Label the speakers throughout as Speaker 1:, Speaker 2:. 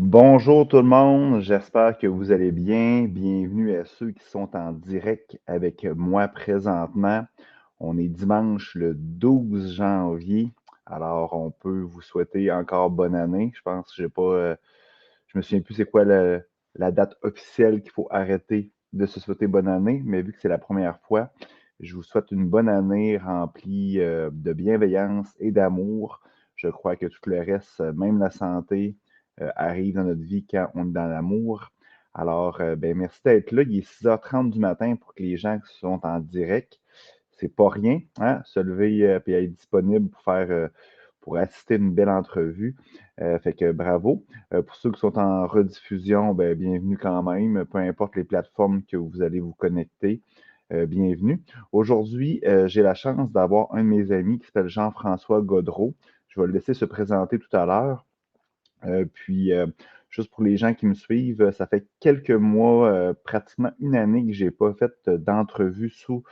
Speaker 1: Bonjour tout le monde, j'espère que vous allez bien. Bienvenue à ceux qui sont en direct avec moi présentement. On est dimanche le 12 janvier, alors on peut vous souhaiter encore bonne année. Je pense que j'ai pas, je me souviens plus c'est quoi la date officielle qu'il faut arrêter de se souhaiter bonne année, mais vu que c'est la première fois, je vous souhaite une bonne année remplie de bienveillance et d'amour. Je crois que tout le reste, même la santé, arrive dans notre vie quand on est dans l'amour. Alors, ben, merci d'être là. Il est 6h30 du matin pour que les gens qui sont en direct. C'est pas rien, hein, se lever et être disponible pour faire, pour assister à une belle entrevue. Fait que bravo. Pour ceux qui sont en rediffusion, ben, bienvenue quand même, peu importe les plateformes que vous allez vous connecter, bienvenue. Aujourd'hui, j'ai la chance d'avoir un de mes amis qui s'appelle Jean-François Gaudreault. Je vais le laisser se présenter tout à l'heure. Puis, juste pour les gens qui me suivent, ça fait quelques mois, pratiquement une année que j'ai pas fait d'entrevue sous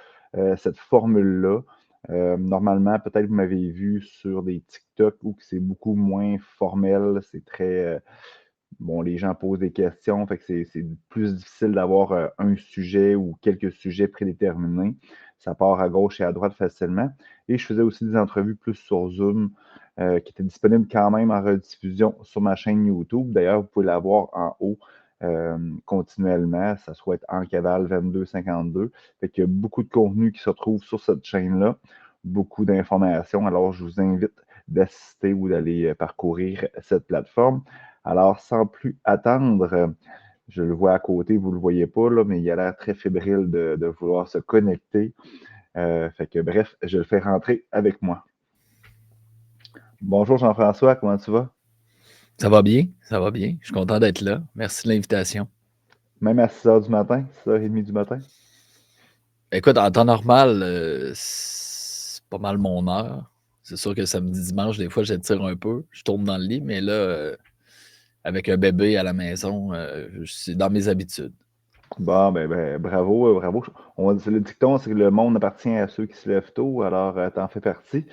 Speaker 1: cette formule-là. Normalement, peut-être vous m'avez vu sur des TikTok où que c'est beaucoup moins formel, c'est très, bon, les gens posent des questions, fait que c'est plus difficile d'avoir un sujet ou quelques sujets prédéterminés. Ça part à gauche et à droite facilement. Et je faisais aussi des entrevues plus sur Zoom, qui étaient disponibles quand même en rediffusion sur ma chaîne YouTube. D'ailleurs, vous pouvez la voir en haut continuellement. Ça soit en cavale 2252. Fait qu'il y a beaucoup de contenu qui se retrouve sur cette chaîne-là, beaucoup d'informations. Alors, je vous invite d'assister ou d'aller parcourir cette plateforme. Alors, sans plus attendre, je le vois à côté, vous ne le voyez pas, là, mais il a l'air très fébrile de vouloir se connecter. Fait que bref, je le fais rentrer avec moi. Bonjour Jean-François, comment tu vas?
Speaker 2: Ça va bien, ça va bien. Je suis content d'être là. Merci de l'invitation.
Speaker 1: Même à 6 heures du matin, 6h30 du matin?
Speaker 2: Écoute, en temps normal, c'est pas mal mon heure. C'est sûr que samedi, dimanche, des fois, j'étire un peu. Je tourne dans le lit, mais là, avec un bébé à la maison, c'est dans mes habitudes.
Speaker 1: Bon, ben, bravo, bravo. Le dicton, c'est que le monde appartient à ceux qui se lèvent tôt, alors t'en fais partie.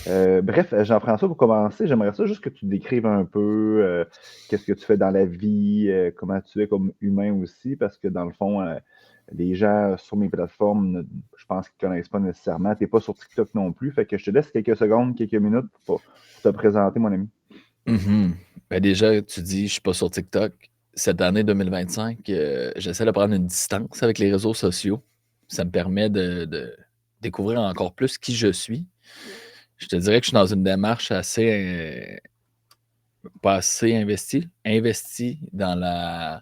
Speaker 1: Bref, Jean-François, pour commencer, j'aimerais ça juste que tu te décrives un peu qu'est-ce que tu fais dans la vie, comment tu es comme humain aussi, parce que dans le fond, les gens sur mes plateformes, je pense qu'ils ne connaissent pas nécessairement. Tu n'es pas sur TikTok non plus, fait que je te laisse quelques secondes, quelques minutes pour te présenter, mon ami.
Speaker 2: Mhm. Ben déjà, tu dis, je suis pas sur TikTok. Cette année 2025, j'essaie de prendre une distance avec les réseaux sociaux. Ça me permet de découvrir encore plus qui je suis. Je te dirais que je suis dans une démarche assez pas assez investi dans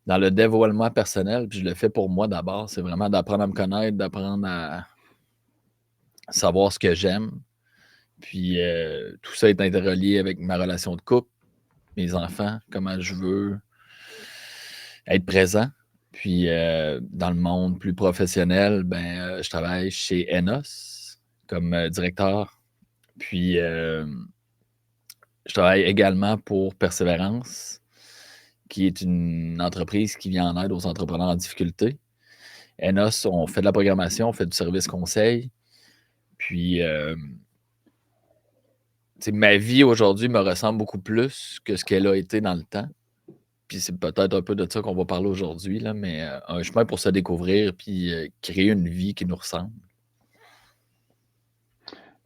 Speaker 2: le dévoilement personnel, puis je le fais pour moi d'abord. C'est vraiment d'apprendre à me connaître, d'apprendre à savoir ce que j'aime. Puis tout ça est interrelié avec ma relation de couple, mes enfants, comment je veux être présent. Puis dans le monde plus professionnel, je travaille chez Enos comme directeur. Puis je travaille également pour Persévérance, qui est une entreprise qui vient en aide aux entrepreneurs en difficulté. Enos, on fait de la programmation, on fait du service conseil. Puis, ma vie aujourd'hui me ressemble beaucoup plus que ce qu'elle a été dans le temps. Puis c'est peut-être un peu de ça qu'on va parler aujourd'hui, là, mais un chemin pour se découvrir puis créer une vie qui nous ressemble.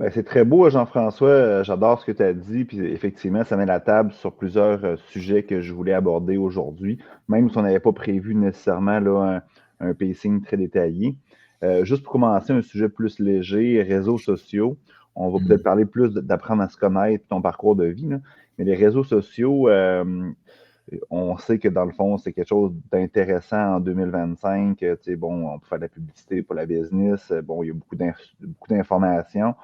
Speaker 1: Ben, c'est très beau, Jean-François. J'adore ce que tu as dit. Puis effectivement, ça met la table sur plusieurs sujets que je voulais aborder aujourd'hui, même si on n'avait pas prévu nécessairement là, un pacing très détaillé. Juste pour commencer, un sujet plus léger, réseaux sociaux. On va peut-être
Speaker 2: Mm.
Speaker 1: parler plus d'apprendre à se connaître, ton parcours de vie, là. Mais les réseaux sociaux, on sait que dans le fond, c'est quelque chose d'intéressant en 2025. Tu sais, bon, on peut faire de la publicité pour la business. Bon, il y a beaucoup d'informations.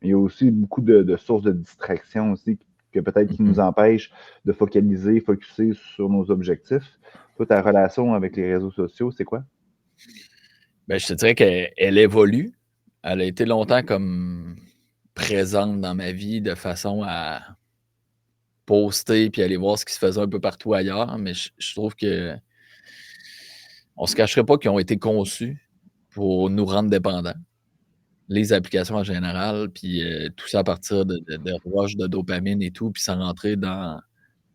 Speaker 1: Mais il y a aussi beaucoup de sources de distraction aussi que peut-être qui nous
Speaker 2: Mhm.
Speaker 1: empêchent de focaliser, focuser sur nos objectifs. Toi, ta relation avec les réseaux sociaux, c'est quoi?
Speaker 2: Je te dirais qu'elle évolue. Elle a été longtemps comme présente dans ma vie de façon à poster puis aller voir ce qui se faisait un peu partout ailleurs. Mais je trouve que on se cacherait pas qu'ils ont été conçus pour nous rendre dépendants. Les applications en général, puis tout ça à partir de rushs de dopamine et tout, puis sans rentrer dans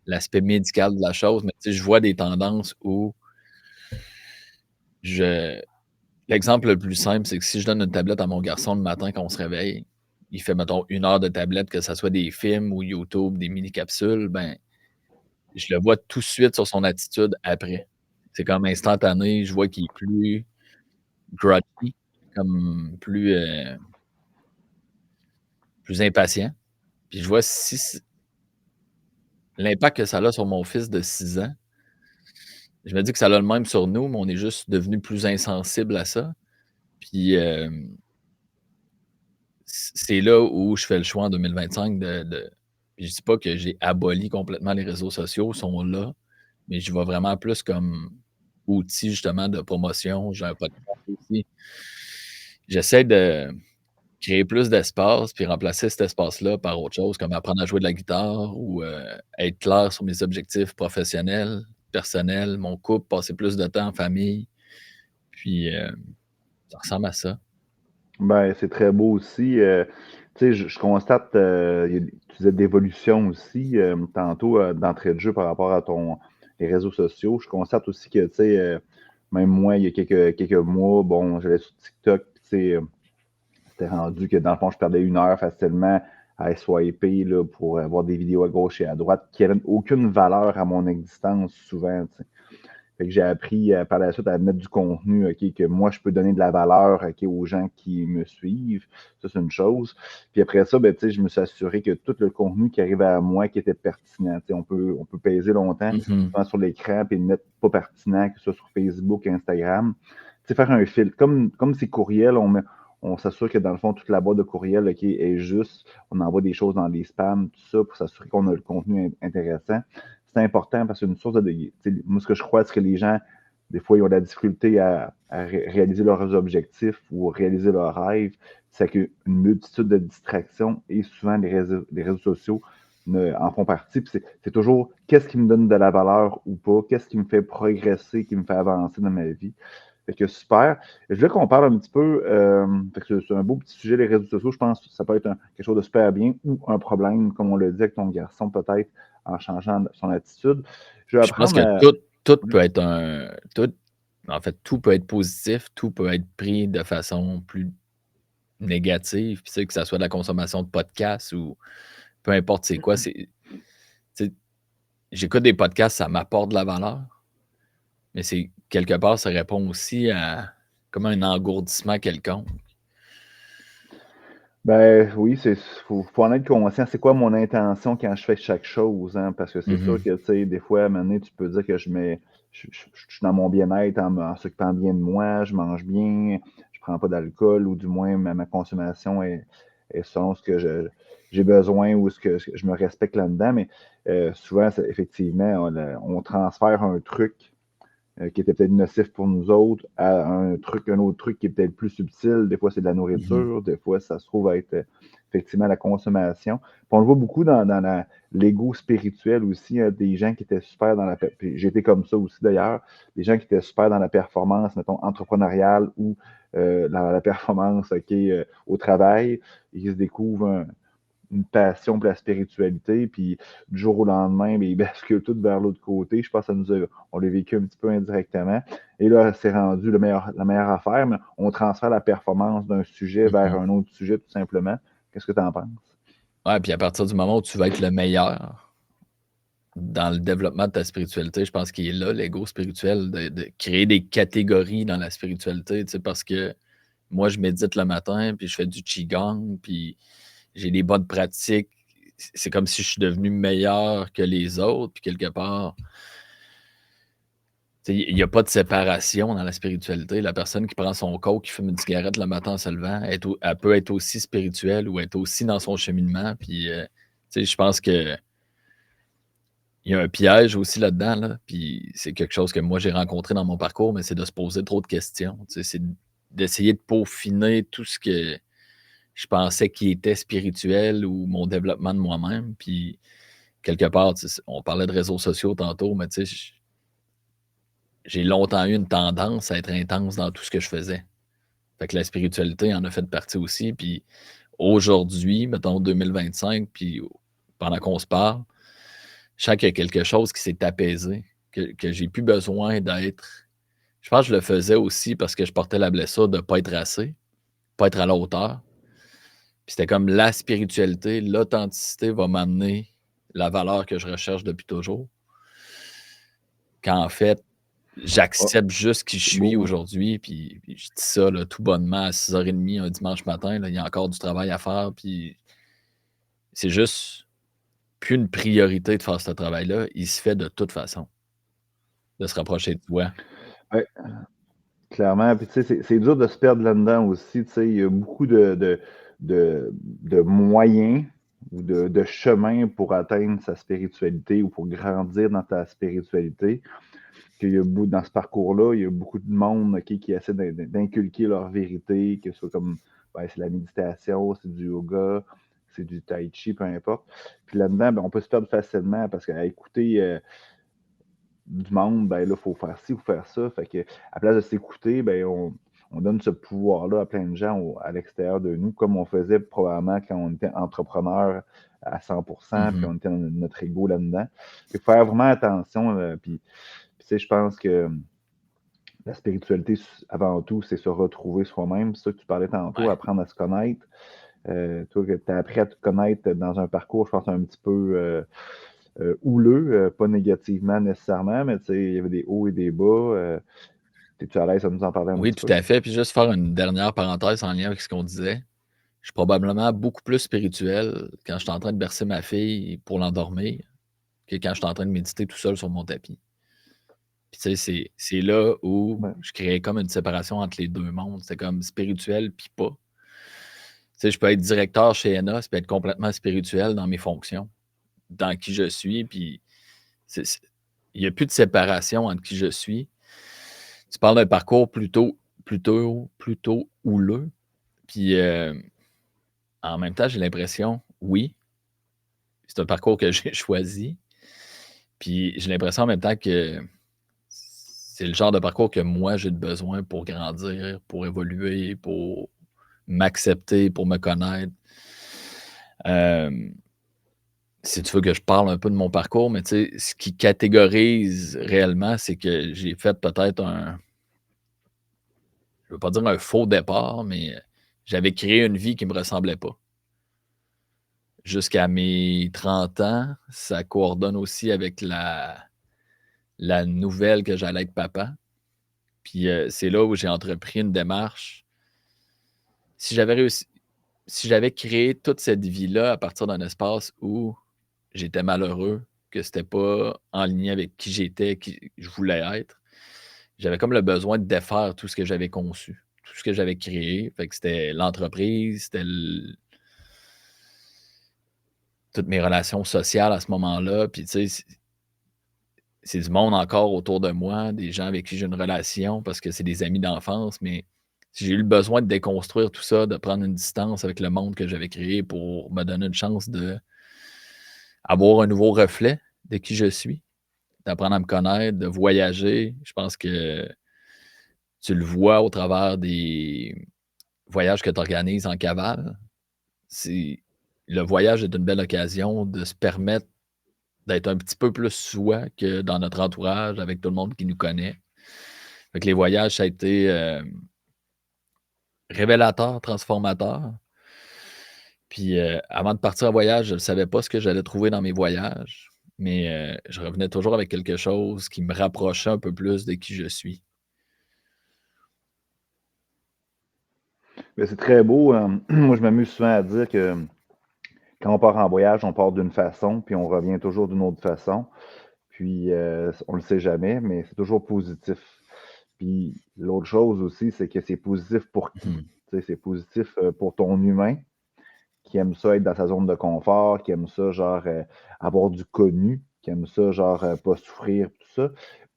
Speaker 2: l'aspect médical de la chose, mais tu sais, je vois des tendances où je l'exemple le plus simple, c'est que si je donne une tablette à mon garçon le matin quand on se réveille, il fait, mettons, 1 heure de tablette, que ça soit des films ou YouTube, des mini capsules, ben, je le vois tout de suite sur son attitude après. C'est comme instantané, je vois qu'il est plus groggy, comme plus impatient. Puis je vois si l'impact que ça a sur mon fils de 6 ans, je me dis que ça a le même sur nous, mais on est juste devenus plus insensibles à ça. Puis, c'est là où je fais le choix en 2025 de puis je dis pas que j'ai aboli complètement les réseaux sociaux, ils sont là, mais j'y vais vraiment plus comme outil justement de promotion. J'ai un podcast aussi. J'essaie de créer plus d'espace, puis remplacer cet espace-là par autre chose, comme apprendre à jouer de la guitare ou, être clair sur mes objectifs professionnels, personnels, mon couple, passer plus de temps en famille, puis, ça ressemble à ça.
Speaker 1: Ben, c'est très beau aussi. Tu sais, je constate, tu disais d'évolution aussi, tantôt, d'entrée de jeu par rapport à les réseaux sociaux. Je constate aussi que, tu sais, même moi, il y a quelques mois, bon, j'allais sur TikTok, puis tu sais, c'était rendu que dans le fond, je perdais 1 heure facilement à swiper là, pour avoir des vidéos à gauche et à droite qui n'avaient aucune valeur à mon existence souvent. Tu sais. Fait que j'ai appris par la suite à mettre du contenu, OK, que moi, je peux donner de la valeur, OK, aux gens qui me suivent. Ça, c'est une chose. Puis après ça, ben, tu sais, je me suis assuré que tout le contenu qui arrivait à moi, qui était pertinent. Tu sais, on peut peser longtemps
Speaker 2: Mmh.
Speaker 1: sur l'écran et le mettre pas pertinent, que ce soit sur Facebook, Instagram. Tu sais, faire un filtre. Comme ces courriels, on s'assure que dans le fond, toute la boîte de courriel, OK, est juste. On envoie des choses dans les spams, tout ça, pour s'assurer qu'on a le contenu intéressant. C'est important parce que c'est une source de. Moi, ce que je crois, c'est que les gens, des fois, ils ont de la difficulté à réaliser leurs objectifs ou réaliser leurs rêves. C'est qu'une multitude de distractions et souvent les réseaux sociaux en font partie. Puis c'est toujours qu'est-ce qui me donne de la valeur ou pas, qu'est-ce qui me fait progresser, qui me fait avancer dans ma vie. Fait que super. Je voulais qu'on parle un petit peu, fait que c'est un beau petit sujet, les réseaux sociaux. Je pense que ça peut être quelque chose de super bien ou un problème, comme on l'a dit avec ton garçon, peut-être en changeant son attitude. Je vais
Speaker 2: Je pense
Speaker 1: apprendre
Speaker 2: que
Speaker 1: à.
Speaker 2: tout
Speaker 1: Oui.
Speaker 2: peut être en fait, tout peut être positif, tout peut être pris de façon plus négative, puis tu sais, que ça soit de la consommation de podcasts ou peu importe c'est quoi, tu sais, j'écoute des podcasts, ça m'apporte de la valeur, mais c'est quelque part, ça répond aussi à comme un engourdissement quelconque.
Speaker 1: Ben oui, faut en être conscient. C'est quoi mon intention quand je fais chaque chose, hein? Parce que c'est
Speaker 2: Mmh
Speaker 1: sûr
Speaker 2: mh.
Speaker 1: que, tu sais, des fois, à un moment donné, tu peux dire que je suis dans mon bien-être en s'occupant bien de moi, je mange bien, je prends pas d'alcool, ou du moins ma consommation est selon ce que j'ai besoin ou ce que je me respecte là-dedans. Mais souvent, effectivement, on transfère un truc qui était peut-être nocif pour nous autres, à un autre truc qui est peut-être plus subtil. Des fois, c'est de la
Speaker 2: Mmh.
Speaker 1: nourriture, des fois, ça se trouve être effectivement la consommation. Puis on le voit beaucoup dans l'ego spirituel aussi, hein, des gens qui étaient super dans puis j'étais comme ça aussi d'ailleurs, des gens qui étaient super dans la performance, mettons, entrepreneuriale ou dans la performance au travail, et qui se découvrent une passion pour la spiritualité, puis du jour au lendemain, bien, ils basculent tout vers l'autre côté. Je pense que on l'a vécu un petit peu indirectement. Et là, c'est rendu la meilleure affaire, mais on transfère la performance d'un sujet vers
Speaker 2: Mmh.
Speaker 1: un autre sujet, tout simplement. Qu'est-ce que tu en penses?
Speaker 2: Ouais, puis à partir du moment où tu vas être le meilleur dans le développement de ta spiritualité, je pense qu'il est là, l'ego spirituel, de créer des catégories dans la spiritualité, tu sais, parce que moi, je médite le matin, puis je fais du qigong, puis j'ai des bonnes pratiques. C'est comme si je suis devenu meilleur que les autres, puis quelque part, tu sais, il y a pas de séparation dans la spiritualité. La personne qui prend son coke, qui fume une cigarette le matin en se levant, elle peut être aussi spirituelle ou être aussi dans son cheminement, puis, tu sais, je pense qu'il y a un piège aussi là-dedans, là, puis c'est quelque chose que moi j'ai rencontré dans mon parcours, mais c'est de se poser trop de questions, tu sais, c'est d'essayer de peaufiner tout ce que je pensais qui était spirituel ou mon développement de moi-même. Puis, quelque part, tu sais, on parlait de réseaux sociaux tantôt, mais tu sais, j'ai longtemps eu une tendance à être intense dans tout ce que je faisais. Fait que la spiritualité en a fait partie aussi. Puis aujourd'hui, mettons 2025, puis pendant qu'on se parle, je sens qu'il y a quelque chose qui s'est apaisé, que j'ai plus besoin d'être. Je pense que je le faisais aussi parce que je portais la blessure de ne pas être assez, pas être à la hauteur. Puis c'était comme la spiritualité, l'authenticité va m'amener la valeur que je recherche depuis toujours. Qu'en fait,
Speaker 1: Ah,
Speaker 2: j'accepte juste qui je
Speaker 1: c'est
Speaker 2: suis
Speaker 1: beau, hein?
Speaker 2: aujourd'hui, puis je dis ça là, tout bonnement à 6h30 un dimanche matin, là, il y a encore du travail à faire, puis c'est juste plus une priorité de faire ce travail-là, il se fait de toute façon, de se rapprocher de toi.
Speaker 1: Ouais, clairement. Puis tu sais, c'est dur de se perdre là-dedans aussi. Tu sais, il y a beaucoup de moyens ou de chemins pour atteindre sa spiritualité ou pour grandir dans ta spiritualité. Qu'il y a dans ce parcours-là, il y a beaucoup de monde qui essaie d'inculquer leur vérité, que ce soit comme ben, c'est la méditation, c'est du yoga, c'est du tai chi, peu importe. Puis là-dedans, ben, on peut se perdre facilement parce qu'à écouter du monde, ben là, il faut faire ci ou faire ça. Fait que, à place de s'écouter, ben, on donne ce pouvoir-là à plein de gens à l'extérieur de nous, comme on faisait probablement quand on était entrepreneur à 100%, puis
Speaker 2: Mmh.
Speaker 1: on était dans notre ego là-dedans. Il faut faire vraiment attention. Puis, tu sais, je pense que la spiritualité, avant tout, c'est se retrouver soi-même. C'est ça que tu parlais tantôt,
Speaker 2: Ouais.
Speaker 1: apprendre à se connaître. Toi, que tu as appris à te connaître dans un parcours, je pense, un petit peu houleux, pas négativement nécessairement, mais tu sais, il y avait des hauts et des bas. Es-tu à l'aise à nous en parler un
Speaker 2: Oui,
Speaker 1: petit
Speaker 2: tout
Speaker 1: peu?
Speaker 2: à fait, puis juste faire une dernière parenthèse en lien avec ce qu'on disait. Je suis probablement beaucoup plus spirituel quand je suis en train de bercer ma fille pour l'endormir que quand je suis en train de méditer tout seul sur mon tapis. Puis tu sais, c'est là où
Speaker 1: Ouais.
Speaker 2: je créais comme une séparation entre les 2 mondes. C'est comme spirituel puis pas. Tu sais, je peux être directeur chez Enos puis être complètement spirituel dans mes fonctions, dans qui je suis, puis c'est il y a plus de séparation entre qui je suis. Tu parles d'un parcours plutôt houleux, puis, en même temps, j'ai l'impression, oui, c'est un parcours que j'ai choisi, puis j'ai l'impression en même temps que c'est le genre de parcours que moi j'ai besoin pour grandir, pour évoluer, pour m'accepter, pour me connaître. Hem, Si tu veux que je parle un peu de mon parcours, mais tu sais, ce qui catégorise réellement, c'est que j'ai fait peut-être je veux pas dire un faux départ, mais j'avais créé une vie qui me ressemblait pas. Jusqu'à mes 30 ans, ça coordonne aussi avec la nouvelle que j'allais être papa. Puis, c'est là où j'ai entrepris une démarche. Si j'avais réussi Si j'avais créé toute cette vie-là à partir d'un espace où j'étais malheureux, que c'était pas en ligne avec qui j'étais, qui je voulais être, j'avais comme le besoin de défaire tout ce que j'avais conçu, tout ce que j'avais créé. Fait que c'était l'entreprise, c'était toutes mes relations sociales à ce moment-là. Puis, tu sais, c'est du monde encore autour de moi, des gens avec qui j'ai une relation parce que c'est des amis d'enfance, mais j'ai eu le besoin de déconstruire tout ça, de prendre une distance avec le monde que j'avais créé pour me donner une chance d'avoir un nouveau reflet de qui je suis, d'apprendre à me connaître, de voyager. Je pense que tu le vois au travers des voyages que tu organises en cavale. C'est Le voyage est une belle occasion de se permettre d'être un petit peu plus soi que dans notre entourage avec tout le monde qui nous connaît. Fait que les voyages, ça a été, révélateur, transformateur. Puis, avant de partir en voyage, je ne savais pas ce que j'allais trouver dans mes voyages, mais, je revenais toujours avec quelque chose qui me rapprochait un peu plus de qui je suis.
Speaker 1: Mais c'est très beau. Moi, je m'amuse souvent à dire que quand on part en voyage, on part d'une façon, puis on revient toujours d'une autre façon. Puis, on le sait jamais, mais c'est toujours positif. Puis, l'autre chose aussi, c'est que c'est positif pour qui?
Speaker 2: Mmh.
Speaker 1: Tu sais, c'est positif pour ton humain qui aime ça être dans sa zone de confort, qui aime ça, genre, avoir du connu, qui aime ça, genre, pas souffrir, tout ça.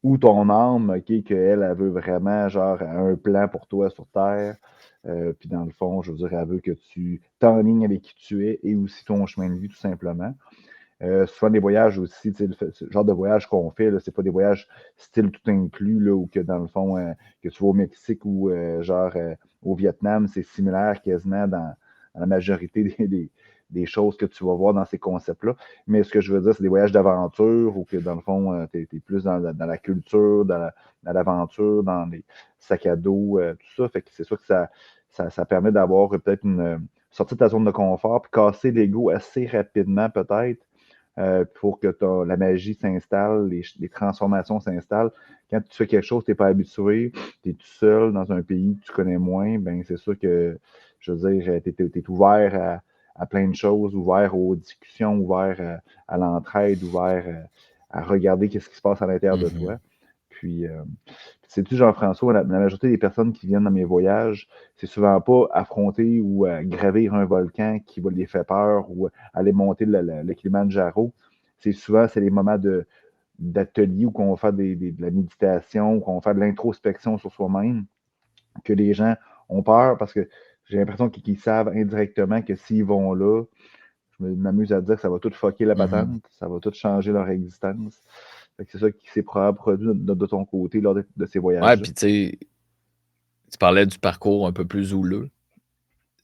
Speaker 1: Ou ton âme, OK, qu'elle, elle veut vraiment, genre, un plan pour toi sur Terre. Puis dans le fond, je veux dire, elle veut que tu t'enlignes avec qui tu es et aussi ton chemin de vie, tout simplement. Souvent des voyages aussi, tu sais, ce genre de voyage qu'on fait, là, c'est pas des voyages style tout inclus, là, ou que dans le fond, que tu vas au Mexique ou genre au Vietnam, c'est similaire quasiment dans la majorité des choses que tu vas voir dans ces concepts-là. Mais ce que je veux dire, c'est des voyages d'aventure ou que dans le fond, tu es plus dans la culture, dans l'aventure, dans les sacs à dos, tout ça. Fait que c'est sûr que ça permet d'avoir peut-être une sortie de ta zone de confort, puis casser l'ego assez rapidement peut-être pour que la magie s'installe, les transformations s'installent. Quand tu fais quelque chose, tu n'es pas habitué, tu es tout seul dans un pays que tu connais moins, ben c'est sûr que, je veux dire, tu es ouvert à plein de choses, ouvert aux discussions, ouvert à l'entraide, ouvert à regarder qu'est-ce qui se passe à l'intérieur de toi. Puis, sais-tu, Jean-François, la majorité des personnes qui viennent dans mes voyages, c'est souvent pas affronter ou gravir un volcan qui va les faire peur ou aller monter le Kilimanjaro. C'est les moments d'atelier où on va faire de la méditation, où on va faire de l'introspection sur soi-même, que les gens ont peur parce que j'ai l'impression qu'ils savent indirectement que s'ils vont là, je m'amuse à dire que ça va tout fucker la patente, ça va tout changer leur existence. Fait que c'est ça qui s'est probablement produit de ton côté lors de ces voyages.
Speaker 2: Ouais, puis tu sais, tu parlais du parcours un peu plus houleux.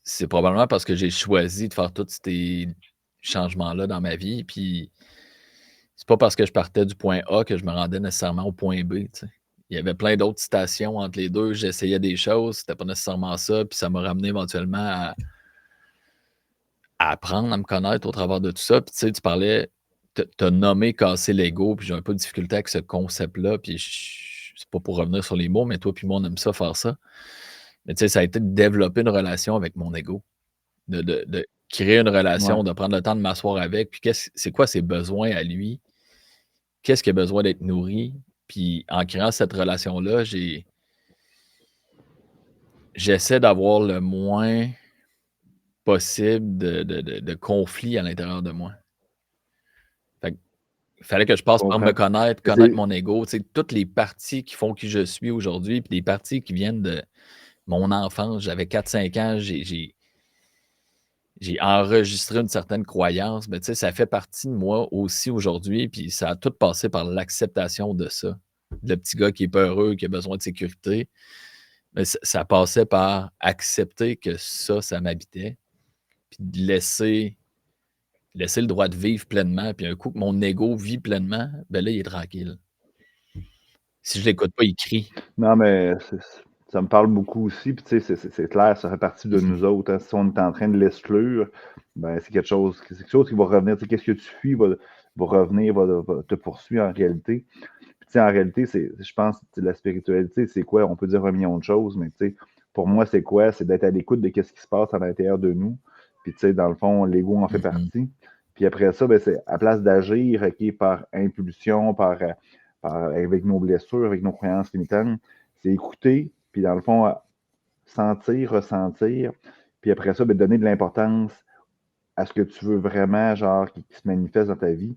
Speaker 2: C'est probablement parce que j'ai choisi de faire tous ces changements-là dans ma vie. Puis c'est pas parce que je partais du point A que je me rendais nécessairement au point B. Tu sais. Il y avait plein d'autres stations entre les deux. J'essayais des choses, c'était pas nécessairement ça. Puis ça m'a ramené éventuellement à apprendre à me connaître au travers de tout ça. Puis tu sais, tu parlais, t'as nommé casser l'ego, puis j'ai un peu de difficulté avec ce concept-là. Puis c'est pas pour revenir sur les mots, mais toi puis moi, on aime ça faire ça. Mais tu sais, ça a été de développer une relation avec mon ego. De créer une relation,
Speaker 1: Ouais.
Speaker 2: de prendre le temps de m'asseoir avec, puis c'est quoi ses besoins à lui? Qu'est-ce qui a besoin d'être nourri? Puis en créant cette relation-là, j'essaie d'avoir le moins possible de conflits à l'intérieur de moi. Fait que, il fallait que je passe par me connaître mon ego, tu sais, toutes les parties qui font qui je suis aujourd'hui, puis des parties qui viennent de mon enfance. J'avais 4-5 ans, j'ai enregistré une certaine croyance, mais tu sais, ça fait partie de moi aussi aujourd'hui, puis ça a tout passé par l'acceptation de ça. Le petit gars qui est peureux, qui a besoin de sécurité, mais ça passait par accepter que ça m'habitait, puis de laisser le droit de vivre pleinement, puis un coup que mon ego vit pleinement, ben là, il est tranquille. Si je l'écoute pas, il crie.
Speaker 1: Non, mais ça me parle beaucoup aussi. Puis, tu sais, c'est clair, ça fait partie de nous autres. Hein. Si on est en train de l'exclure, ben, c'est quelque chose qui va revenir. Tu sais, qu'est-ce que tu fuis va revenir, va te poursuivre en réalité. Puis, tu sais, en réalité, je pense que la spiritualité, c'est quoi? On peut dire un million de choses, mais tu sais, pour moi, c'est quoi? C'est d'être à l'écoute de ce qui se passe à l'intérieur de nous. Puis, tu sais, dans le fond, l'ego en fait partie. Puis après ça, ben, c'est à place d'agir par impulsion, avec nos blessures, avec nos croyances limitantes, c'est écouter, puis dans le fond, sentir, ressentir, puis après ça, ben, donner de l'importance à ce que tu veux vraiment, genre, qui se manifeste dans ta vie.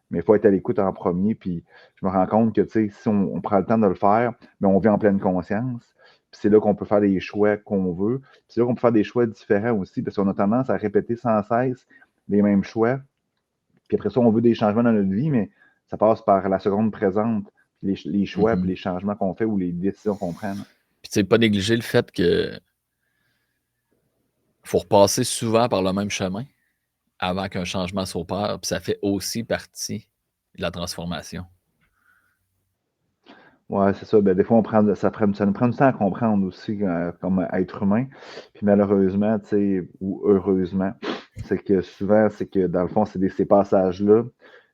Speaker 1: Mais il faut être à l'écoute en premier, puis je me rends compte que, tu sais, si on prend le temps de le faire, ben, on vit en pleine conscience, puis c'est là qu'on peut faire des choix qu'on veut, puis c'est là qu'on peut faire des choix différents aussi, parce qu'on a tendance à répéter sans cesse les mêmes choix, puis après ça, on veut des changements dans notre vie, mais ça passe par la seconde présente, les choix, puis les changements qu'on fait ou les décisions qu'on prend.
Speaker 2: Puis tu sais, pas négliger le fait que faut repasser souvent par le même chemin avant qu'un changement s'opère, puis ça fait aussi partie de la transformation.
Speaker 1: Ouais, c'est ça. Ben, des fois, ça nous prend du temps à comprendre aussi comme être humain. Puis malheureusement, tu sais, ou heureusement, c'est que souvent, c'est que dans le fond, ces passages-là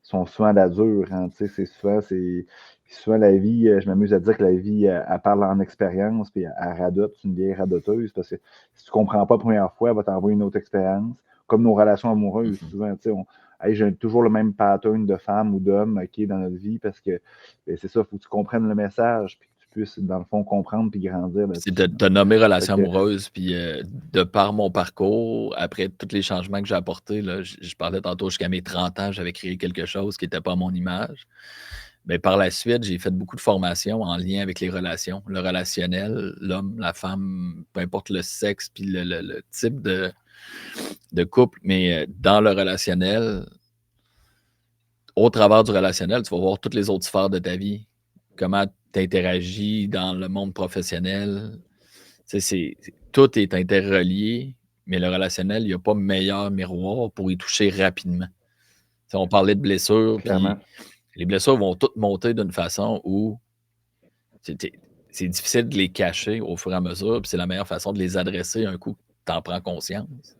Speaker 1: sont souvent à la dure. Hein, tu sais, souvent la vie, je m'amuse à dire que la vie, elle parle en expérience, puis elle radote, c'est une vieille radoteuse, parce que si tu comprends pas la première fois, elle va t'envoyer une autre expérience. Comme nos relations amoureuses, souvent, tu sais, hey, j'ai toujours le même pattern de femme ou d'homme dans notre vie parce que c'est ça, il faut que tu comprennes le message puis que tu puisses, dans le fond, comprendre puis grandir
Speaker 2: C'est
Speaker 1: là-dessus.
Speaker 2: de nommer relation amoureuse, puis de par mon parcours, après tous les changements que j'ai apportés, là, je parlais tantôt jusqu'à mes 30 ans, j'avais créé quelque chose qui n'était pas à mon image. Mais par la suite, j'ai fait beaucoup de formations en lien avec les relations, le relationnel, l'homme, la femme, peu importe le sexe, puis le type de couple, mais dans le relationnel, au travers du relationnel, tu vas voir toutes les autres sphères de ta vie. Comment tu interagis dans le monde professionnel. Tu sais, tout est interrelié. mais le relationnel, il n'y a pas meilleur miroir pour y toucher rapidement. T'sais, on parlait de blessures, puis
Speaker 1: Clairement.
Speaker 2: les blessures vont toutes monter d'une façon où c'est difficile de les cacher au fur et à mesure, puis c'est la meilleure façon de les adresser un coup que tu en prends conscience.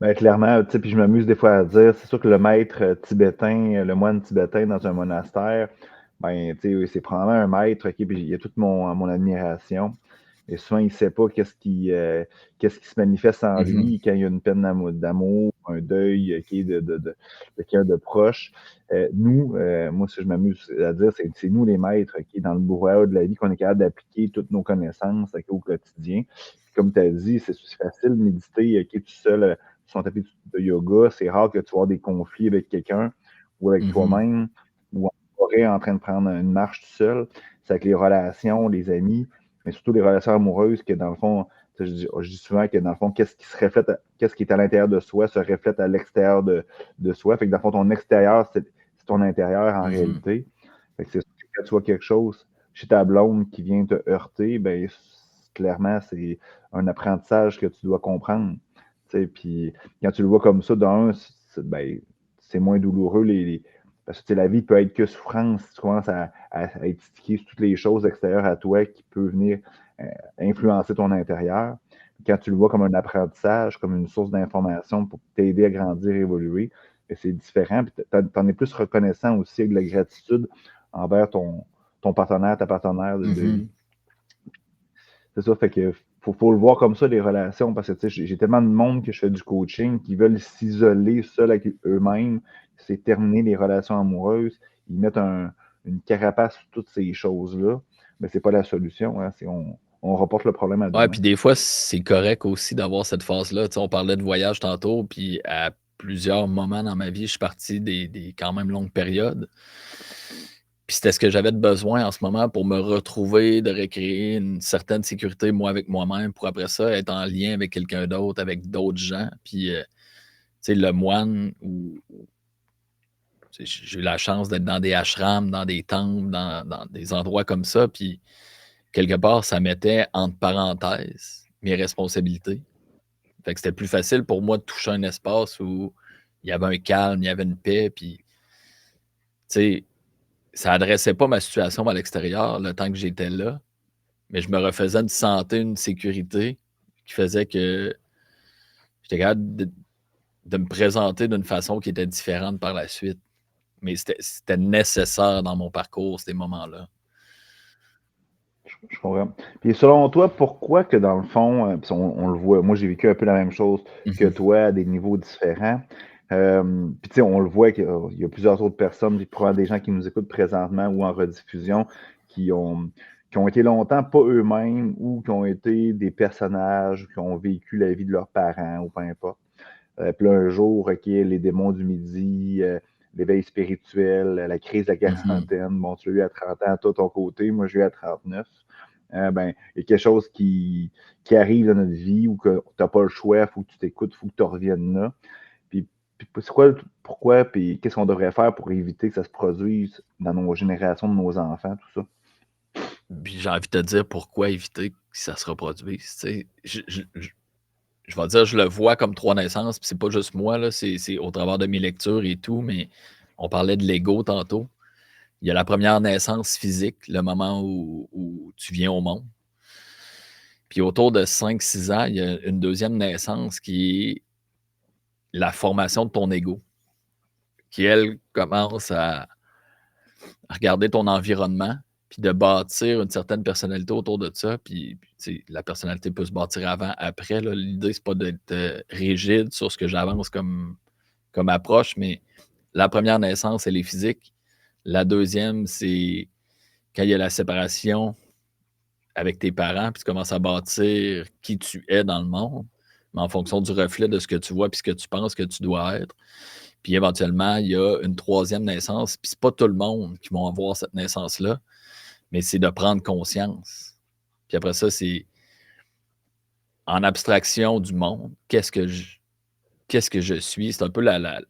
Speaker 1: Ben, clairement, tu sais, puis je m'amuse des fois à dire, c'est sûr que le maître tibétain, le moine tibétain dans un monastère, ben, tu sais, c'est probablement un maître, OK, puis il y a toute mon admiration. Et souvent, il ne sait pas qu'est-ce qui se manifeste en
Speaker 2: Mhm,
Speaker 1: lui quand il y a une peine d'amour, un deuil qui est de quelqu'un de proche. Nous, moi, ce que je m'amuse à dire, c'est nous les maîtres qui, dans le brouhaha de la vie, qu'on est capable d'appliquer toutes nos connaissances au quotidien. Puis, comme tu as dit, c'est facile de méditer tout seul sur son tapis de yoga. C'est rare que tu aies des conflits avec quelqu'un ou avec
Speaker 2: mhm,
Speaker 1: toi-même ou en forêt en train de prendre une marche tout seul. C'est avec les relations, les amis, mais surtout les relations amoureuses que dans le fond, je dis souvent que dans le fond, qu'est-ce qui est à l'intérieur de soi se reflète à l'extérieur de soi. Fait que dans le fond, ton extérieur, c'est ton intérieur en
Speaker 2: mhm.
Speaker 1: réalité. Fait que c'est sûr que quand tu vois quelque chose chez ta blonde qui vient te heurter, ben clairement, c'est un apprentissage que tu dois comprendre. Puis quand tu le vois comme ça, ben, c'est moins douloureux. Parce que la vie peut être que souffrance si tu commences à étiqueter sur toutes les choses extérieures à toi qui peuvent venir euh, influencer ton intérieur. Quand tu le vois comme un apprentissage, comme une source d'information pour t'aider à grandir et évoluer, ben, c'est différent. Tu en es plus reconnaissant aussi avec de la gratitude envers ton partenaire, ta partenaire de
Speaker 2: Mhm.
Speaker 1: vie. C'est ça, fait que faut le voir comme ça, les relations, parce que tu sais, j'ai tellement de monde que je fais du coaching qui veulent s'isoler seuls avec eux-mêmes, c'est terminer les relations amoureuses, ils mettent une carapace sur toutes ces choses-là, mais c'est pas la solution, hein, on reporte le problème à
Speaker 2: Ouais,
Speaker 1: demain.
Speaker 2: puis des fois, c'est correct aussi d'avoir cette phase-là. Tu sais, on parlait de voyage tantôt, puis à plusieurs moments dans ma vie, je suis parti des quand même longues périodes. Puis c'était ce que j'avais de besoin en ce moment pour me retrouver, de recréer une certaine sécurité, moi, avec moi-même, pour après ça, être en lien avec quelqu'un d'autre, avec d'autres gens. Puis, tu sais, le moine, j'ai eu la chance d'être dans des ashrams, dans des temples, dans des endroits comme ça. Puis, quelque part, ça mettait entre parenthèses mes responsabilités. Fait que c'était plus facile pour moi de toucher un espace où il y avait un calme, il y avait une paix. Puis, tu sais, ça adressait pas ma situation à l'extérieur le temps que j'étais là. Mais je me refaisais une santé, une sécurité qui faisait que j'étais capable de me présenter d'une façon qui était différente par la suite. Mais c'était nécessaire dans mon parcours, ces moments-là.
Speaker 1: Je comprends. Puis selon toi, pourquoi que dans le fond, puis on le voit, moi j'ai vécu un peu la même chose que
Speaker 2: Mhm.
Speaker 1: toi à des niveaux différents. Puis tu sais, on le voit qu'il y a plusieurs autres personnes, puis probablement des gens qui nous écoutent présentement ou en rediffusion, qui ont, qui ont été longtemps pas eux-mêmes ou qui ont été des personnages, qui ont vécu la vie de leurs parents ou peu importe. Puis là, un jour, OK, les démons du midi, l'éveil spirituel, la crise de la
Speaker 2: Mhm.
Speaker 1: quarantaine. Bon, tu l'as eu à 30 ans, toi, ton côté. Moi, j'ai eu à 39. Ben, il y a quelque chose qui arrive dans notre vie ou que tu n'as pas le choix, il faut que tu t'écoutes, il faut que tu reviennes là. Puis c'est quoi, pourquoi, puis qu'est-ce qu'on devrait faire pour éviter que ça se produise dans nos générations de nos enfants, tout ça?
Speaker 2: Puis j'ai envie de te dire pourquoi éviter que ça se reproduise. Tu sais, je vais dire, je le vois comme trois naissances, puis c'est pas juste moi, là, c'est au travers de mes lectures et tout, mais on parlait de l'ego tantôt. Il y a la première naissance physique, le moment où tu viens au monde. Puis autour de 5 6 ans, il y a une deuxième naissance qui est la formation de ton ego, qui, elle, commence à regarder ton environnement, puis de bâtir une certaine personnalité autour de ça. Puis tu sais, la personnalité peut se bâtir avant, après. Là. L'idée, c'est pas d'être rigide sur ce que j'avance comme approche, mais la première naissance, elle est physique. La deuxième, c'est quand il y a la séparation avec tes parents, puis tu commences à bâtir qui tu es dans le monde, mais en fonction du reflet de ce que tu vois, puis ce que tu penses que tu dois être. Puis éventuellement, il y a une troisième naissance, puis c'est pas tout le monde qui va avoir cette naissance-là, mais c'est de prendre conscience. Puis après ça, c'est en abstraction du monde, qu'est-ce que je suis? C'est un peu la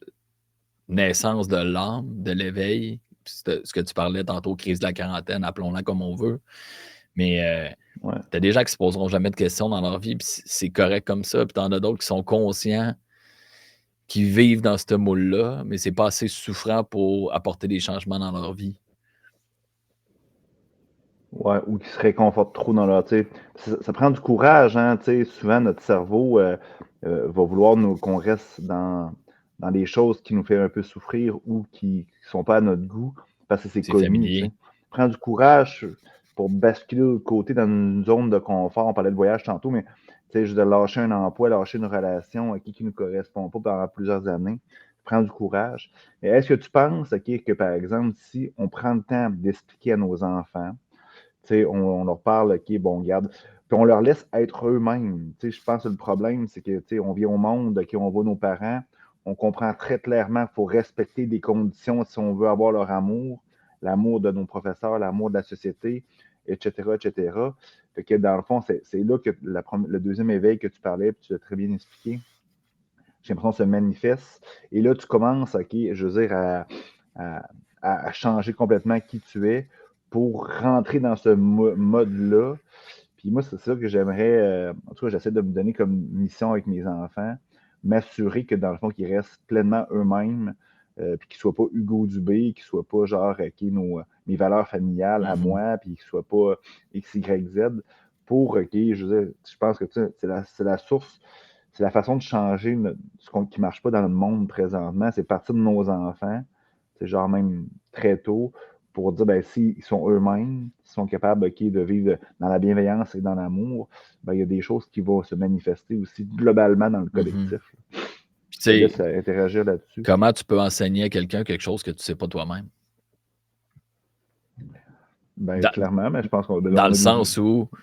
Speaker 2: naissance de l'âme, de l'éveil, ce que tu parlais tantôt, crise de la quarantaine, appelons-la comme on veut. Mais
Speaker 1: Ouais.
Speaker 2: t'as des gens qui se poseront jamais de questions dans leur vie, puis c'est correct comme ça. Puis t'en as d'autres qui sont conscients, qui vivent dans ce moule-là, mais c'est pas assez souffrant pour apporter des changements dans leur vie.
Speaker 1: Ouais, ou qui se réconfortent trop dans leur, tu sais, ça prend du courage, hein, tu sais, souvent notre cerveau va vouloir qu'on reste dans des choses qui nous fait un peu souffrir ou qui sont pas à notre goût parce que c'est
Speaker 2: C'est
Speaker 1: connu, tu sais.
Speaker 2: familier.
Speaker 1: Ça prend du courage pour basculer de l'autre côté dans une zone de confort. On parlait de voyage tantôt, mais tu sais, je de lâcher un emploi, lâcher une relation qui ne nous correspond pas pendant plusieurs années. Ça prend du courage. Mais est-ce que tu penses, OK, que par exemple, si on prend le temps d'expliquer à nos enfants, on leur parle, OK, bon, regarde, puis on leur laisse être eux-mêmes. Je pense que le problème, c'est que on vient au monde, OK, on voit nos parents, on comprend très clairement qu'il faut respecter des conditions si on veut avoir leur amour, l'amour de nos professeurs, l'amour de la société, etc., etc. Fait que dans le fond, c'est là que le deuxième éveil que tu parlais, puis tu l'as très bien expliqué, j'ai l'impression que ça se manifeste. Et là, tu commences, OK, je veux dire, à, à changer complètement qui tu es pour rentrer dans ce mode-là. Puis moi, c'est ça que j'aimerais, en tout cas, j'essaie de me donner comme mission avec mes enfants, m'assurer que dans le fond, qu'ils restent pleinement eux-mêmes, puis qu'ils ne soient pas Hugo Dubé, qu'ils ne soient pas genre, OK, mes valeurs familiales à moi, puis qu'ils ne soient pas X, Y, Z, pour, OK, je pense que c'est la source, c'est la façon de changer ce qui ne marche pas dans le monde présentement, c'est partir de nos enfants, c'est genre même très tôt, pour dire, ben, s'ils sont eux-mêmes, s'ils sont capables, OK, de vivre dans la bienveillance et dans l'amour, ben, il y a des choses qui vont se manifester aussi globalement dans le collectif.
Speaker 2: Puis,
Speaker 1: Je te
Speaker 2: tu
Speaker 1: laisse
Speaker 2: sais,
Speaker 1: interagir là-dessus.
Speaker 2: comment tu peux enseigner à quelqu'un quelque chose que tu sais pas toi-même?
Speaker 1: Ben,
Speaker 2: Dans,
Speaker 1: clairement, mais je pense qu'on
Speaker 2: dans le
Speaker 1: a des.
Speaker 2: sens où, tu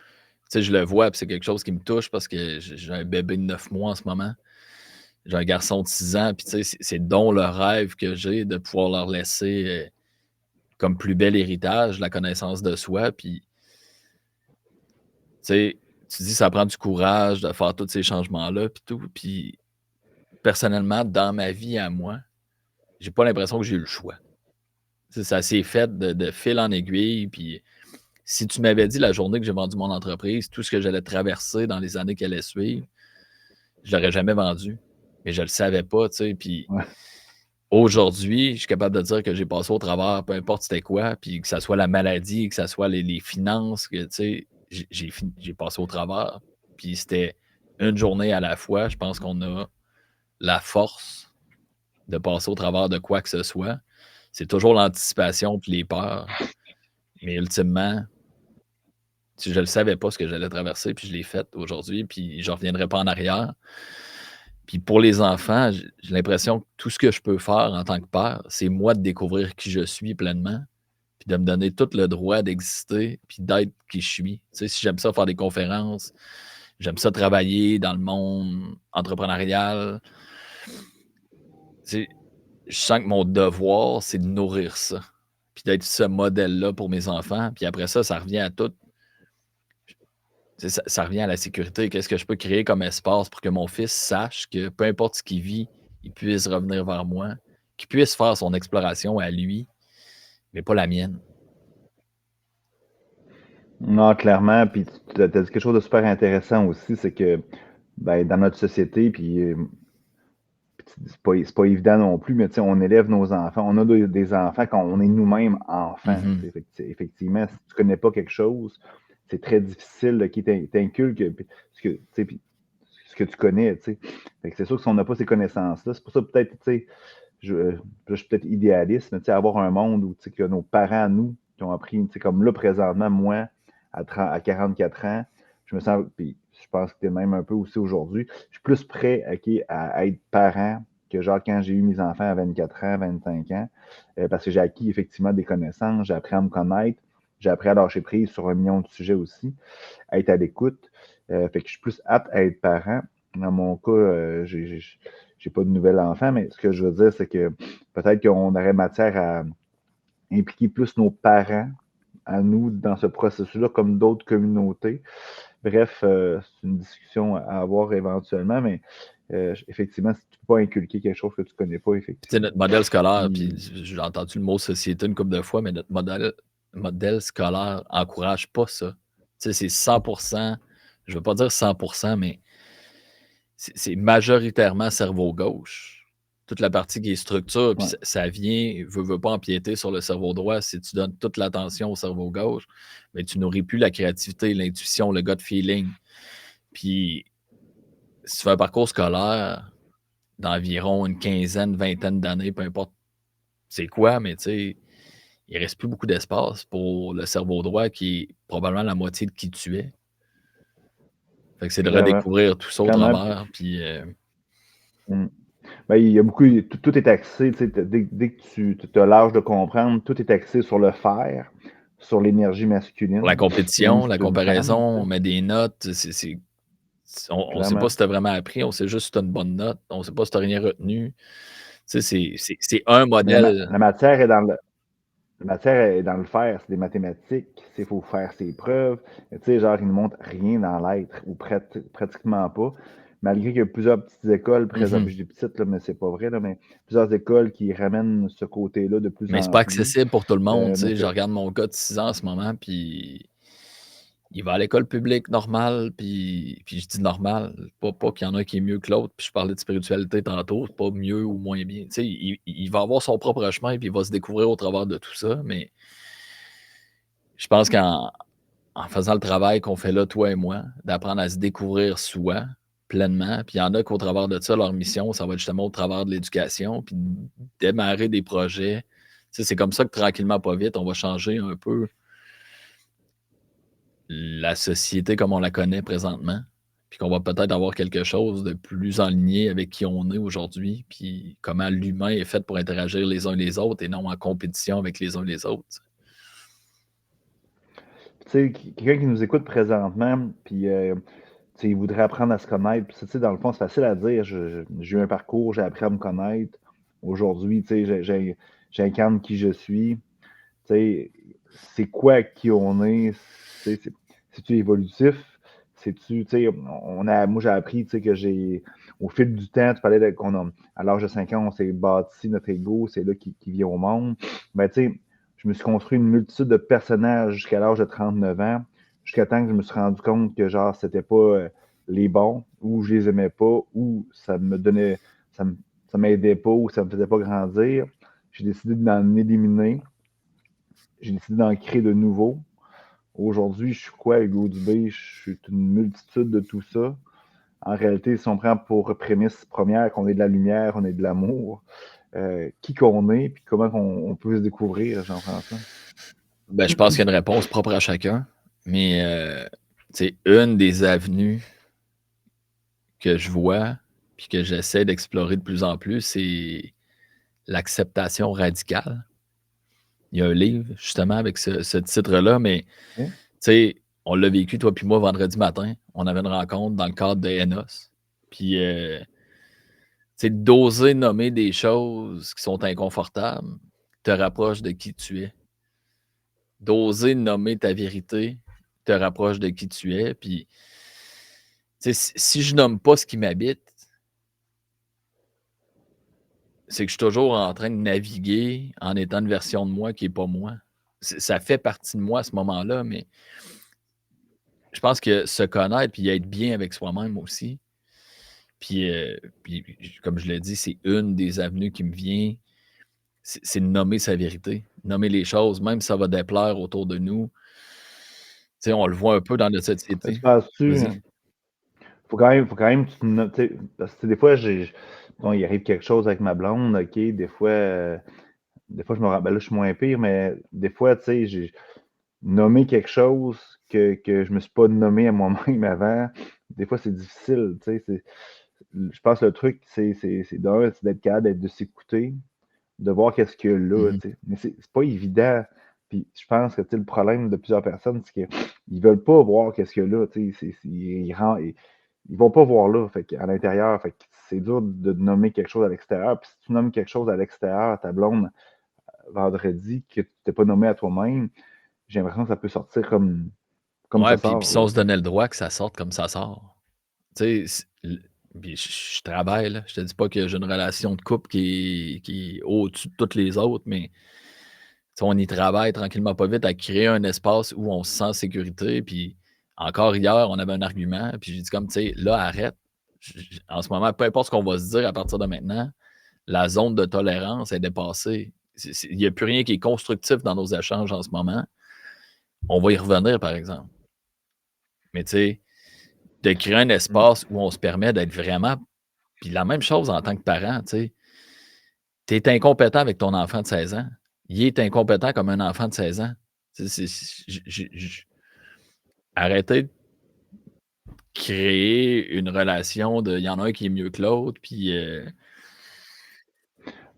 Speaker 2: sais, je le vois, puis c'est quelque chose qui me touche parce que j'ai un bébé de 9 mois en ce moment. J'ai un garçon de 6 ans, puis tu sais, c'est donc le rêve que j'ai de pouvoir leur laisser comme plus bel héritage la connaissance de soi. Puis, tu sais, tu dis ça prend du courage de faire tous ces changements-là, puis tout. Puis, personnellement, dans ma vie à moi, j'ai pas l'impression que j'ai eu le choix. Tu sais, ça s'est fait de fil en aiguille. Puis, si tu m'avais dit la journée que j'ai vendu mon entreprise, tout ce que j'allais traverser dans les années qui allaient suivre, je l'aurais jamais vendu. Mais je le savais pas, tu sais. Puis,
Speaker 1: Ouais.
Speaker 2: aujourd'hui, je suis capable de dire que j'ai passé au travers, peu importe c'était quoi, puis que ça soit la maladie, que ça soit les finances, que, tu sais, j'ai passé au travers. Puis c'était une journée à la fois. Je pense qu'on a la force de passer au travers de quoi que ce soit. C'est toujours l'anticipation puis les peurs. Mais ultimement, si je ne savais pas ce que j'allais traverser, puis je l'ai fait aujourd'hui, puis je ne reviendrai pas en arrière. Puis pour les enfants, j'ai l'impression que tout ce que je peux faire en tant que père, c'est moi de découvrir qui je suis pleinement, puis de me donner tout le droit d'exister, puis d'être qui je suis. Tu sais, si j'aime ça faire des conférences, j'aime ça travailler dans le monde entrepreneurial, tu sais, je sens que mon devoir, c'est de nourrir ça, puis d'être ce modèle-là pour mes enfants. Puis après ça, ça revient à tout. Ça revient à la sécurité. Qu'est-ce que je peux créer comme espace pour que mon fils sache que peu importe ce qu'il vit, il puisse revenir vers moi, qu'il puisse faire son exploration à lui, mais pas la mienne.
Speaker 1: Non, clairement. Puis tu as dit quelque chose de super intéressant aussi, c'est que ben, dans notre société, puis c'est pas évident non plus, mais on élève nos enfants. On a des enfants quand on est nous-mêmes enfants.
Speaker 2: Mhm.
Speaker 1: Effectivement, si tu connais pas quelque chose, c'est très difficile de qui t'inculque ce que tu connais. Fait que c'est sûr que si on n'a pas ces connaissances-là, c'est pour ça peut-être, je suis peut-être idéaliste, mais avoir un monde où que nos parents, à nous, qui ont appris, comme là, présentement, moi, à 44 ans, je me sens, puis je pense que tu es même un peu aussi aujourd'hui, je suis plus prêt à être parent que genre quand j'ai eu mes enfants à 24 ans, 25 ans, parce que j'ai acquis effectivement des connaissances, j'ai appris à me connaître, j'ai appris à lâcher prise sur un million de sujets aussi, à être à l'écoute. Fait que je suis plus apte à être parent. Dans mon cas, j'ai pas de nouvel enfant, mais ce que je veux dire, c'est que peut-être qu'on aurait matière à impliquer plus nos parents à nous dans ce processus-là, comme d'autres communautés. Bref, c'est une discussion à avoir éventuellement, mais effectivement, si tu ne peux pas inculquer quelque chose que tu ne connais pas,
Speaker 2: Puis, tu sais,
Speaker 1: effectivement.
Speaker 2: notre modèle scolaire, puis
Speaker 1: Puis,
Speaker 2: j'ai entendu le mot société une couple de fois, mais notre modèle scolaire encourage pas ça. Tu sais, c'est 100%, je veux pas dire 100%, mais c'est majoritairement cerveau gauche. Toute la partie qui est structure, puis
Speaker 1: Ouais,
Speaker 2: ça vient, veut pas empiéter sur le cerveau droit. Si tu donnes toute l'attention au cerveau gauche, mais tu nourris plus la créativité, l'intuition, le gut feeling. Puis, si tu fais un parcours scolaire d'environ une quinzaine, vingtaine d'années, peu importe c'est quoi, mais tu sais, il reste plus beaucoup d'espace pour le cerveau droit qui est probablement la moitié de qui tu es. Fait que c'est de
Speaker 1: clairement.
Speaker 2: redécouvrir tout ça au
Speaker 1: Clairement.
Speaker 2: travers, puis
Speaker 1: Mm. Ben, il y a beaucoup, tout est axé, tu sais, dès que tu as l'âge de comprendre, tout est axé sur le faire, sur l'énergie
Speaker 2: pour la
Speaker 1: masculine, même
Speaker 2: compétition,
Speaker 1: si
Speaker 2: la
Speaker 1: tu es une
Speaker 2: comparaison,
Speaker 1: femme, tu
Speaker 2: on
Speaker 1: sais,
Speaker 2: met des notes, on sait pas
Speaker 1: clairement.
Speaker 2: si tu as vraiment appris, on sait juste si tu as une bonne note, on sait pas si tu as rien retenu. Tu sais, c'est un
Speaker 1: Mais la,
Speaker 2: modèle.
Speaker 1: la matière est dans le, la matière est dans le faire, c'est des mathématiques, il faut faire ses preuves. Tu sais, genre, ils ne montrent rien dans l'être, ou pratiquement pas. Malgré qu'il y a plusieurs petites écoles présentes,
Speaker 2: Mhm.
Speaker 1: je dis petites, là, mais c'est pas vrai, là, mais plusieurs écoles qui ramènent ce côté-là de plus
Speaker 2: Mais c'est
Speaker 1: en
Speaker 2: pas
Speaker 1: plus.
Speaker 2: accessible pour tout le monde, tu
Speaker 1: Mais
Speaker 2: sais. Je regarde mon gars de 6 ans en ce moment, puis il va à l'école publique normale, puis je dis normal, pas qu'il y en a un qui est mieux que l'autre, puis je parlais de spiritualité tantôt, c'est pas mieux ou moins bien. Tu sais, il va avoir son propre chemin, puis il va se découvrir au travers de tout ça, mais je pense qu'en faisant le travail qu'on fait là, toi et moi, d'apprendre à se découvrir soi pleinement, puis il y en a qu'au travers de ça, leur mission, ça va être justement au travers de l'éducation, puis de démarrer des projets. Tu sais, c'est comme ça que tranquillement, pas vite, on va changer un peu la société comme on la connaît présentement, puis qu'on va peut-être avoir quelque chose de plus en ligne avec qui on est aujourd'hui, puis comment l'humain est fait pour interagir les uns les autres et non en compétition avec les uns les autres.
Speaker 1: tu sais, quelqu'un qui nous écoute présentement, puis tu sais, il voudrait apprendre à se connaître. Puis, tu sais, dans le fond, c'est facile à dire. J'ai eu un parcours, j'ai appris à me connaître. Aujourd'hui, tu sais, j'incarne qui je suis. Tu sais, c'est quoi qui on est? Tu sais, c'est-tu évolutif? C'est-tu, tu sais, moi j'ai appris, tu sais, que au fil du temps, tu parlais qu'on a, à l'âge de 5 ans, on s'est bâti notre ego, c'est là qui vient au monde. Ben, tu sais, je me suis construit une multitude de personnages jusqu'à l'âge de 39 ans, jusqu'à temps que je me suis rendu compte que, genre, c'était pas les bons, ou je les aimais pas, ou ça me donnait, ça m'aidait pas, ou ça me faisait pas grandir. J'ai décidé d'en éliminer. J'ai décidé d'en créer de nouveaux. Aujourd'hui, je suis quoi, Hugo Dubé? Je suis une multitude de tout ça. En réalité, si on prend pour prémisse première qu'on est de la lumière, on est de l'amour, qui qu'on est, puis comment on peut se découvrir, Jean-François?
Speaker 2: Ben, je pense qu'il y a une réponse propre à chacun, mais c'est une des avenues que je vois, puis que j'essaie d'explorer de plus en plus, c'est l'acceptation radicale. Il y a un livre justement avec ce titre-là, mais tu
Speaker 1: OK?
Speaker 2: sais, on l'a vécu, toi puis moi, vendredi matin. On avait une rencontre dans le cadre de Enos. Puis, tu sais, d'oser nommer des choses qui sont inconfortables te rapproche de qui tu es. D'oser nommer ta vérité te rapproche de qui tu es. Puis, tu sais, si je nomme pas ce qui m'habite, c'est que je suis toujours en train de naviguer en étant une version de moi qui est pas moi. Ça fait partie de moi à ce moment-là, mais je pense que se connaître puis être bien avec soi-même aussi. Puis, comme je l'ai dit, c'est une des avenues qui me vient, c'est de nommer sa vérité, nommer les choses, même si ça va déplaire autour de nous. Tu sais, on le voit un peu dans notre
Speaker 1: Ben,
Speaker 2: société.
Speaker 1: tu penses-tu,
Speaker 2: Vas-y.
Speaker 1: faut quand même, tu sais, parce que des fois, bon, il arrive quelque chose avec ma blonde, OK, des fois, je me rappelle, là, je suis moins pire, mais des fois, tu sais, j'ai nommé quelque chose que je me suis pas nommé à moi-même avant. Des fois, c'est difficile, tu sais, je pense que le truc, c'est d'être capable de s'écouter, de voir qu'est-ce qu'il y a là,
Speaker 2: Mmh.
Speaker 1: tu sais. Mais c'est pas évident. Puis je pense que, tu sais, le problème de plusieurs personnes, c'est qu'ils veulent pas voir qu'est-ce qu'il y a là, tu sais. Ils vont pas voir là, fait à l'intérieur. Fait que c'est dur de nommer quelque chose à l'extérieur. Puis si tu nommes quelque chose à l'extérieur à ta blonde vendredi que tu t'es pas nommé à toi-même, j'ai l'impression que ça peut sortir comme ça
Speaker 2: Ouais, puis
Speaker 1: sort,
Speaker 2: si
Speaker 1: là,
Speaker 2: on
Speaker 1: tu
Speaker 2: se
Speaker 1: sais.
Speaker 2: donnait le droit que ça sorte comme ça sort. Tu sais, puis je travaille, là, je te dis pas que j'ai une relation de couple qui est au-dessus de toutes les autres, mais tu sais, on y travaille tranquillement pas vite à créer un espace où on se sent en sécurité, puis Encore hier, on avait un argument, puis j'ai dit comme, tu sais, là, arrête. En ce moment, peu importe ce qu'on va se dire à partir de maintenant, la zone de tolérance est dépassée. Il n'y a plus rien qui est constructif dans nos échanges en ce moment. On va y revenir, par exemple. Mais tu sais, de créer un espace où on se permet d'être vraiment. Puis la même chose en tant que parent, tu sais. Tu es incompétent avec ton enfant de 16 ans. Il est incompétent comme un enfant de 16 ans. Arrêtez de créer une relation de il y en a un qui est mieux que l'autre, puis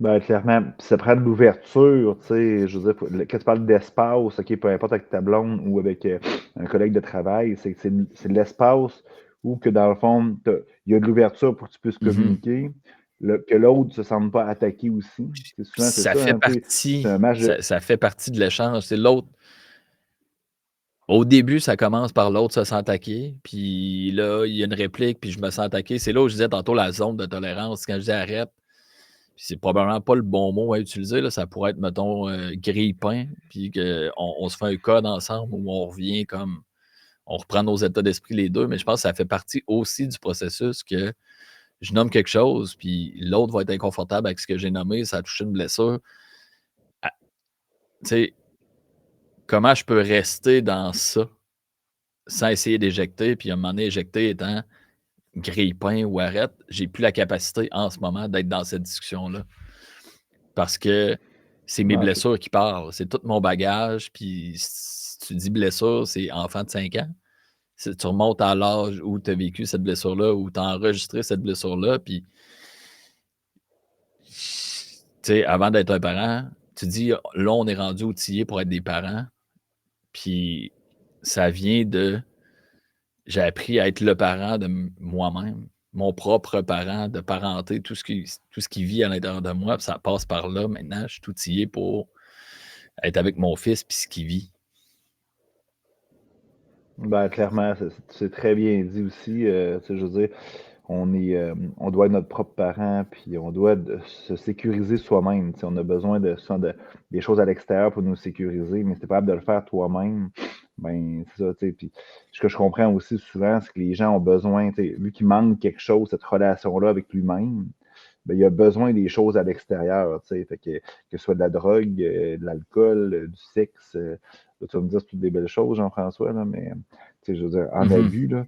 Speaker 1: Ben, clairement, puis ça prend de l'ouverture, tu sais, je veux dire, quand tu parles d'espace, OK, peu importe avec ta blonde ou avec un collègue de travail, c'est l'espace où que dans le fond, il y a de l'ouverture pour que tu puisses
Speaker 2: mhm.
Speaker 1: communiquer, que l'autre ne se sente pas attaqué aussi. Souvent, c'est
Speaker 2: Ça
Speaker 1: ça,
Speaker 2: fait
Speaker 1: hein, tu sais, c'est un
Speaker 2: partie,
Speaker 1: match de...
Speaker 2: ça fait partie de l'échange. C'est l'autre. Au début, ça commence par l'autre se sent attaqué, puis là, il y a une réplique, puis je me sens attaqué. C'est là où je disais tantôt la zone de tolérance. Quand je dis arrête, puis c'est probablement pas le bon mot à utiliser, là, ça pourrait être, mettons, grille-pain, puis qu'on se fait un code ensemble où on revient comme on reprend nos états d'esprit les deux, mais je pense que ça fait partie aussi du processus que je nomme quelque chose, puis l'autre va être inconfortable avec ce que j'ai nommé, ça a touché une blessure. Ah, tu sais, comment je peux rester dans ça sans essayer d'éjecter, puis à un moment donné, éjecter étant grille-pain ou arrête, j'ai plus la capacité en ce moment d'être dans cette discussion-là. Parce que c'est mes
Speaker 1: Non,
Speaker 2: blessures qui parlent, c'est tout mon bagage, puis si tu dis blessure, c'est enfant de 5 ans. Si tu remontes à l'âge où tu as vécu cette blessure-là, où tu as enregistré cette blessure-là, puis tu sais, avant d'être un parent, tu dis là, on est rendu outillé pour être des parents, puis ça vient de j'ai appris à être le parent de moi-même, mon propre parent, de parenter, tout ce qui vit à l'intérieur de moi, puis ça passe par là. Maintenant, je suis outillé pour être avec mon fils puis ce qu'il vit.
Speaker 1: ben, clairement, c'est très bien dit aussi. Tu sais, je veux dire, on doit être notre propre parent, puis on doit se sécuriser soi-même. Tu sais, on a besoin des choses à l'extérieur pour nous sécuriser, mais si t'es pas capable de le faire toi-même, ben c'est ça. Tu sais, puis ce que je comprends aussi souvent, c'est que les gens ont besoin, tu sais, vu qu'il manque quelque chose, cette relation-là avec lui-même, ben, il a besoin des choses à l'extérieur, tu sais, fait que ce soit de la drogue, de l'alcool, du sexe. Là, tu vas me dire, c'est toutes des belles choses, Jean-François, là, mais tu sais, je veux dire, en
Speaker 2: Mhm.
Speaker 1: abus, là,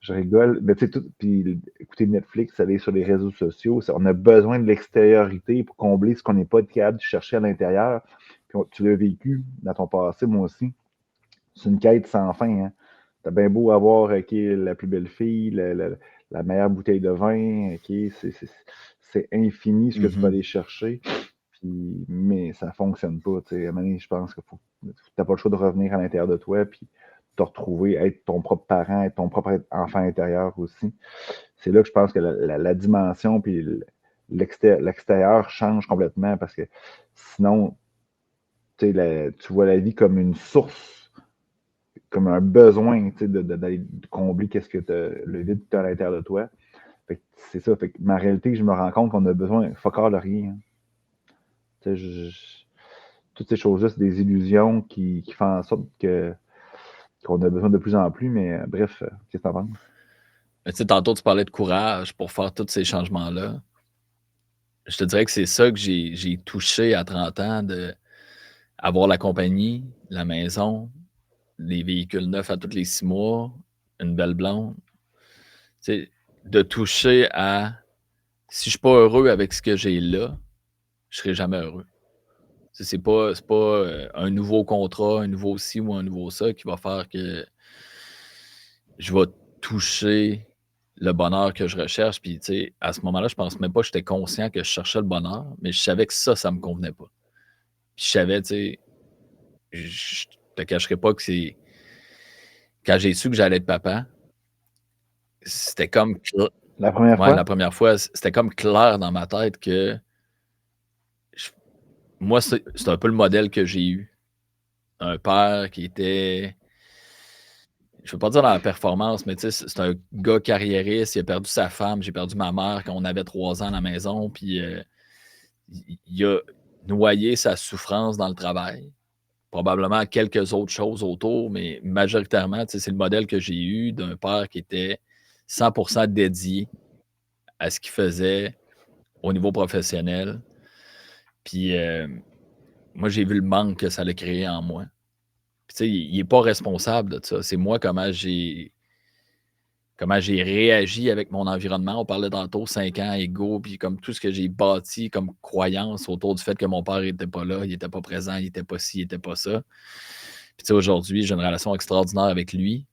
Speaker 1: je rigole. Mais tu sais, puis écouter Netflix, aller sur les réseaux sociaux, on a besoin de l'extériorité pour combler ce qu'on n'est pas capable de chercher à l'intérieur. Puis tu l'as vécu dans ton passé, moi aussi. C'est une quête sans fin, hein. T'as bien beau avoir la plus belle fille, la meilleure bouteille de vin, c'est infini ce que tu peux
Speaker 2: Mhm.
Speaker 1: aller chercher, puis, mais ça fonctionne pas. À un moment donné, je pense que t'as pas le choix de revenir à l'intérieur de toi, puis te retrouver, être ton propre parent, être ton propre enfant intérieur aussi. C'est là que je pense que la dimension puis l'extérieur change complètement parce que sinon, tu vois la vie comme une source, comme un besoin d'aller combler qu'est-ce que le vide que tu as à l'intérieur de toi. Fait que c'est ça. Fait que ma réalité, je me rends compte qu'on a besoin fuck all de rien. Tu sais, toutes ces choses-là, c'est des illusions qui font en sorte qu'on a besoin de plus en plus, mais bref, qu'est-ce que t'en penses?
Speaker 2: Mais tu sais, tantôt, tu parlais de courage pour faire tous ces changements-là. Je te dirais que c'est ça que j'ai touché à 30 ans, de avoir la compagnie, la maison, les véhicules neufs à tous les 6 mois, une belle blonde. Tu sais, de toucher à si je suis pas heureux avec ce que j'ai là, je serai jamais heureux. Tu sais, c'est pas un nouveau contrat, un nouveau ci ou un nouveau ça qui va faire que je vais toucher le bonheur que je recherche. Puis, tu sais, à ce moment-là, je pense même pas que j'étais conscient que je cherchais le bonheur, mais je savais que ça me convenait pas. Puis je savais, tu sais, je te cacherai pas que c'est quand j'ai su que j'allais être papa, c'était comme
Speaker 1: La première
Speaker 2: ouais, la
Speaker 1: fois?
Speaker 2: première fois, c'était comme clair dans ma tête que je moi, c'est un peu le modèle que j'ai eu. Un père qui était, je veux pas dire dans la performance, mais tu sais, c'est un gars carriériste, il a perdu sa femme, j'ai perdu ma mère quand on avait 3 ans à la maison, puis il a noyé sa souffrance dans le travail. probablement quelques autres choses autour, mais majoritairement, c'est le modèle que j'ai eu d'un père qui était 100% dédié à ce qu'il faisait au niveau professionnel. Puis moi, j'ai vu le manque que ça allait créer en moi. Puis il n'est pas responsable de ça. C'est moi comment j'ai réagi avec mon environnement. On parlait tantôt 5 ans égaux, puis comme tout ce que j'ai bâti comme croyance autour du fait que mon père n'était pas là, il n'était pas présent, il n'était pas ci, il n'était pas ça. Puis aujourd'hui, j'ai une relation extraordinaire avec lui,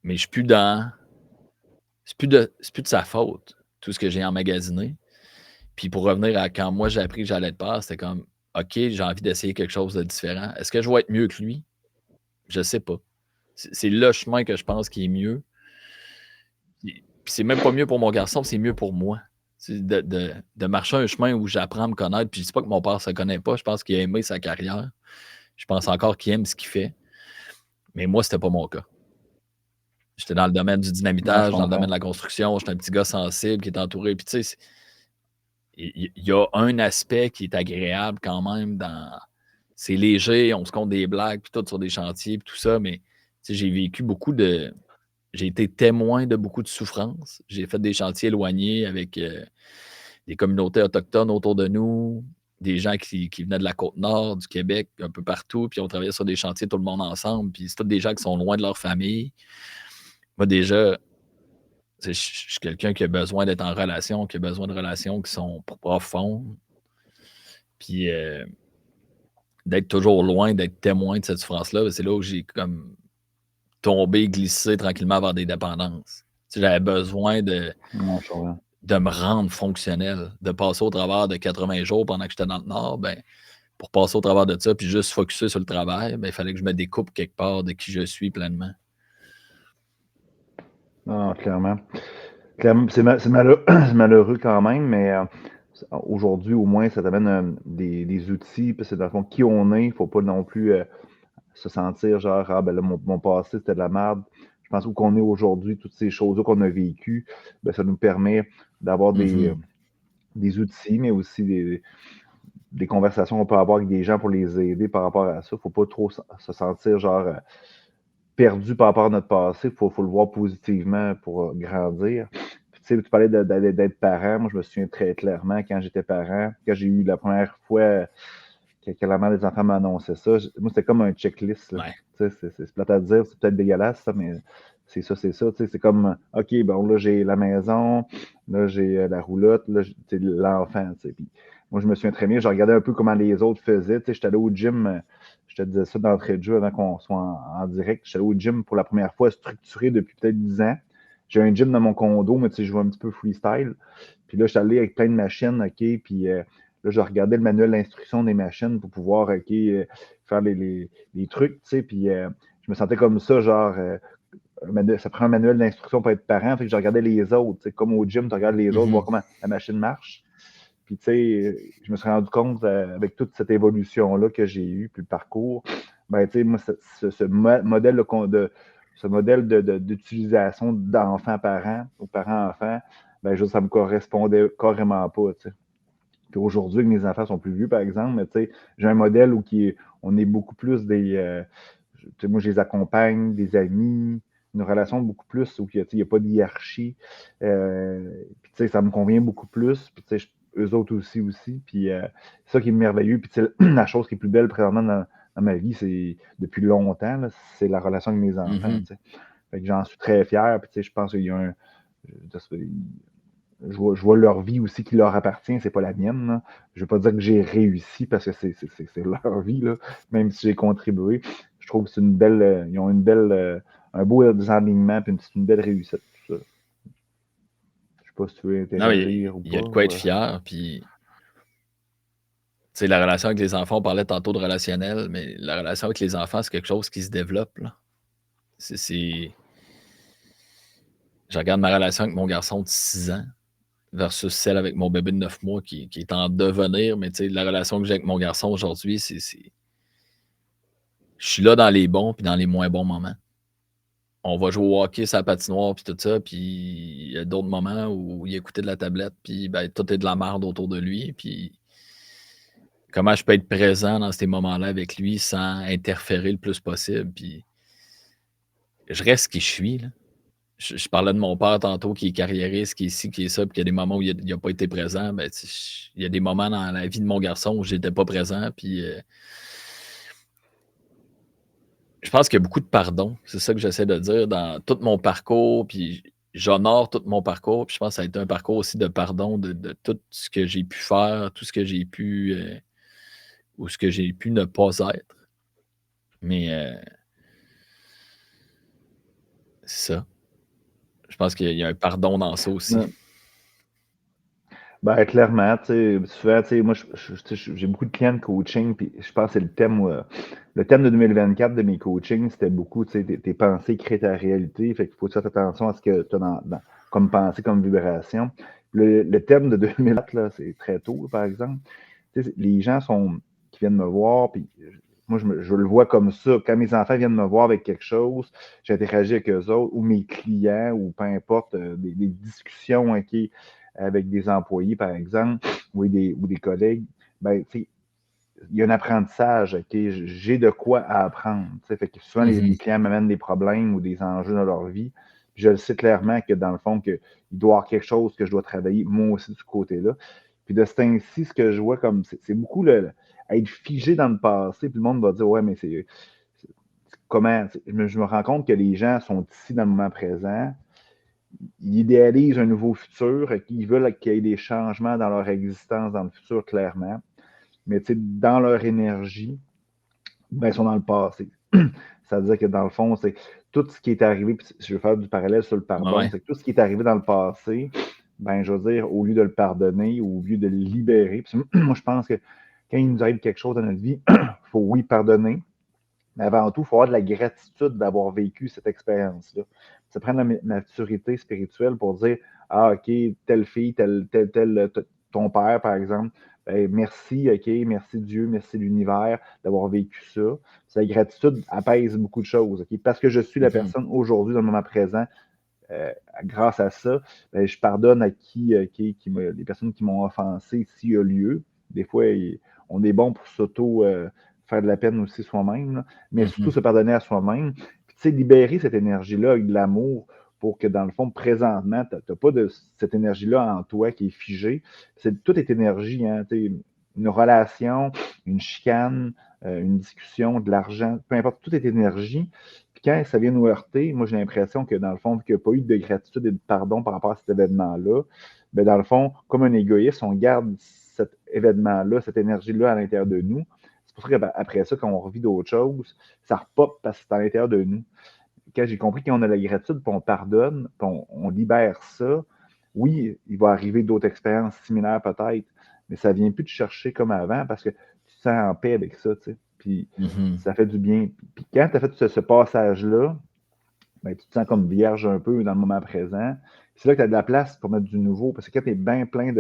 Speaker 2: mais je suis plus dans. C'est plus de sa faute, tout ce que j'ai emmagasiné. Puis pour revenir à quand moi j'ai appris que j'allais être père, c'était comme OK, j'ai envie d'essayer quelque chose de différent. Est-ce que je vais être mieux que lui? Je sais pas. C'est le chemin que je pense qui est mieux. Puis c'est même pas mieux pour mon garçon, c'est mieux pour moi. De marcher un chemin où j'apprends à me connaître. Puis je dis pas que mon père se connaît pas. Je pense qu'il a aimé sa carrière. Je pense encore qu'il aime ce qu'il fait. Mais moi, c'était pas mon cas. J'étais dans le domaine du
Speaker 1: Non, je
Speaker 2: dynamitage, dans le domaine
Speaker 1: comprends.
Speaker 2: de la construction. J'étais un petit gars sensible qui est entouré. Puis tu sais, il y a un aspect qui est agréable quand même dans. C'est léger, on se compte des blagues, puis tout sur des chantiers, puis tout ça, mais tu sais, j'ai vécu beaucoup de. J'ai été témoin de beaucoup de souffrances. J'ai fait des chantiers éloignés avec des communautés autochtones autour de nous, des gens qui venaient de la Côte-Nord, du Québec, un peu partout, puis on travaillait sur des chantiers tout le monde ensemble, puis c'est tous des gens qui sont loin de leur famille. Moi, déjà, je suis quelqu'un qui a besoin d'être en relation, qui a besoin de relations qui sont profondes, puis d'être toujours loin, d'être témoin de cette souffrance-là, c'est là où j'ai comme tombé, glissé tranquillement vers des dépendances. Tu sais, j'avais besoin
Speaker 1: Non, je comprends.
Speaker 2: de me rendre fonctionnel, de passer au travers de 80 jours pendant que j'étais dans le Nord, ben, pour passer au travers de ça, puis juste focusser sur le travail, ben, il fallait que je me découpe quelque part de qui je suis pleinement.
Speaker 1: Non, clairement. Clairement, c'est malheureux quand même, mais aujourd'hui, au moins, ça t'amène des outils, puis c'est dans le fond qui on est. Il ne faut pas non plus se sentir genre, ah ben là, mon passé, c'était de la merde. Je pense où qu'on est aujourd'hui, toutes ces choses-là qu'on a vécues, ben, ça nous permet d'avoir
Speaker 2: Mhm.
Speaker 1: des outils, mais aussi des conversations qu'on peut avoir avec des gens pour les aider par rapport à ça. Il ne faut pas trop se sentir genre perdu par rapport à notre passé. Il faut le voir positivement pour grandir. Puis, tu sais, tu parlais d'être parent. Moi, je me souviens très clairement quand j'étais parent, quand j'ai eu la première fois que la mère des enfants m'annonçait ça. Moi, c'était comme un checklist. Là.
Speaker 2: Ouais.
Speaker 1: Tu sais, c'est plate à dire, c'est peut-être dégueulasse, ça, mais c'est ça, c'est ça. Tu sais, c'est comme, OK, bon, là, j'ai la maison, là, j'ai la roulotte, là, j'ai l'enfant. Tu sais. Puis, moi, je me souviens très bien, je regardais un peu comment les autres faisaient. Tu sais, j'étais allé au gym, je te disais ça d'entrée de jeu avant qu'on soit en direct. J'étais allé au gym pour la première fois, structuré depuis peut-être 10 ans. J'ai un gym dans mon condo, mais tu sais, je joue un petit peu freestyle. Puis là, je suis allé avec plein de machines, OK, puis là, je regardais le manuel d'instruction des machines pour pouvoir faire les trucs, tu sais, puis je me sentais comme ça, genre, ça prend un manuel d'instruction pour être parent, fait que je regardais les autres, tu sais, comme au gym, tu regardes les autres, voir
Speaker 2: Mhm.
Speaker 1: comment la machine marche. Puis, tu sais, je me suis rendu compte, avec toute cette évolution-là que j'ai eue, puis le parcours, ben, tu sais, moi, modèle ce modèle d'utilisation d'enfant-parent ou parent-enfant, ben, ça me correspondait carrément pas, tu sais. Puis aujourd'hui, que mes enfants sont plus vieux, par exemple, mais tu sais, j'ai un modèle où on est beaucoup plus moi, je les accompagne, des amis, une relation beaucoup plus où il n'y a pas de hiérarchie. Puis tu sais, ça me convient beaucoup plus. Puis tu sais, eux autres aussi. Puis c'est ça qui est merveilleux. Puis tu sais, la chose qui est plus belle présentement dans ma vie, c'est depuis longtemps, là, c'est la relation avec mes enfants.
Speaker 2: Mhm.
Speaker 1: Tu sais. Fait que j'en suis très fier. Puis tu sais, je pense qu'il y a je vois leur vie aussi qui leur appartient, c'est pas la mienne. Là. Je veux pas dire que j'ai réussi parce que c'est leur vie, là, même si j'ai contribué. Je trouve que c'est une belle. Ils ont une belle. Un beau désalignement puis une belle réussite, tout ça. Je sais pas si tu veux
Speaker 2: Non,
Speaker 1: interagir ou
Speaker 2: il y
Speaker 1: pas.
Speaker 2: a de quoi
Speaker 1: Ou,
Speaker 2: être fier, puis tu sais, la relation avec les enfants, on parlait tantôt de relationnel, mais la relation avec les enfants, c'est quelque chose qui se développe, là. C'est. Je regarde ma relation avec mon garçon de 6 ans versus celle avec mon bébé de 9 mois qui est en devenir, mais tu sais, la relation que j'ai avec mon garçon aujourd'hui, je suis là dans les bons puis dans les moins bons moments. On va jouer au hockey sur la patinoire puis tout ça, puis il y a d'autres moments où il écoutait de la tablette, puis ben, tout est de la merde autour de lui, puis comment je peux être présent dans ces moments-là avec lui sans interférer le plus possible. Puis je reste qui je suis, là. Je parlais de mon père tantôt qui est carriériste, qui est ci, qui est ça, puis qu'il y a des moments où il n'a pas été présent. Ben, il y a des moments dans la vie de mon garçon où j'étais pas présent. Puis je pense qu'il y a beaucoup de pardon. C'est ça que j'essaie de dire dans tout mon parcours. Puis j'honore tout mon parcours. Puis je pense que ça a été un parcours aussi de pardon de tout ce que j'ai pu faire, tout ce que j'ai pu ou ce que j'ai pu ne pas être. Mais c'est ça. Je pense qu'il y a un pardon dans ça aussi.
Speaker 1: Ouais. Ben, clairement, tu sais, souvent, tu sais, moi, j'ai beaucoup de clients de coaching, puis je pense que c'est le thème de 2024 de mes coachings, c'était beaucoup, tu sais, tes pensées créent ta réalité, fait qu'il faut faire attention à ce que tu as comme pensée, comme vibration. Le thème de 2004, là, c'est très tôt, par exemple. Tu sais, les gens qui viennent me voir, puis moi, je le vois comme ça. Quand mes enfants viennent me voir avec quelque chose, j'interagis avec eux autres, ou mes clients, ou peu importe, des discussions, OK, avec des employés, par exemple, ou des collègues, ben, tu sais, il y a un apprentissage, OK? J'ai de quoi apprendre. Fait que souvent, les clients m'amènent des problèmes ou des enjeux dans leur vie. Puis je le sais clairement que dans le fond, qu'il doit y avoir quelque chose que je dois travailler, moi aussi, de ce côté-là. Puis de ce temps-ci, ce que je vois comme c'est beaucoup être figé dans le passé, puis le monde va dire ouais, mais c'est comment? Je me rends compte que les gens sont ici dans le moment présent. Ils idéalisent un nouveau futur, ils veulent qu'il y ait des changements dans leur existence dans le futur, clairement. Mais dans leur énergie, ben, ils sont dans le passé. Ça veut dire que dans le fond, c'est tout ce qui est arrivé, puis je vais faire du parallèle sur le pardon,
Speaker 2: Ouais.
Speaker 1: c'est que tout ce qui est arrivé dans le passé, ben, je veux dire, au lieu de le pardonner, au lieu de le libérer, puis moi, je pense que quand il nous arrive quelque chose dans notre vie, il faut, oui, pardonner, mais avant tout, il faut avoir de la gratitude d'avoir vécu cette expérience-là. Ça prend de la maturité spirituelle pour dire, ah, OK, telle fille, ton père, par exemple, ben, merci, OK, merci Dieu, merci l'univers d'avoir vécu ça. La gratitude apaise beaucoup de choses, OK? Parce que je suis la personne aujourd'hui, dans le moment présent, grâce à ça, ben, je pardonne à les personnes qui m'ont offensé s'il y a lieu. Des fois, on est bon pour faire de la peine aussi soi-même, là, mais surtout se pardonner à soi-même. Puis, tu sais, libérer cette énergie-là avec de l'amour pour que, dans le fond, présentement, tu n'as pas de cette énergie-là en toi qui est figée. Tout est énergie, hein, une relation, une chicane, une discussion, de l'argent, peu importe, tout est énergie. Puis quand ça vient nous heurter, moi, j'ai l'impression que, dans le fond, vu qu'il n'y a pas eu de gratitude et de pardon par rapport à cet événement-là, ben, dans le fond, comme un égoïste, on garde cet événement-là, cette énergie-là à l'intérieur de nous. C'est pour ça qu'après ça, quand on revit d'autres choses, ça repop parce que c'est à l'intérieur de nous. Quand j'ai compris qu'on a la gratitude, puis on pardonne, puis on libère ça, oui, il va arriver d'autres expériences similaires peut-être, mais ça ne vient plus te chercher comme avant parce que tu te sens en paix avec ça, tu sais. Puis ça fait du bien. Puis quand tu as fait ce passage-là, ben, tu te sens comme vierge un peu dans le moment présent. C'est là que tu as de la place pour mettre du nouveau. Parce que quand tu es bien plein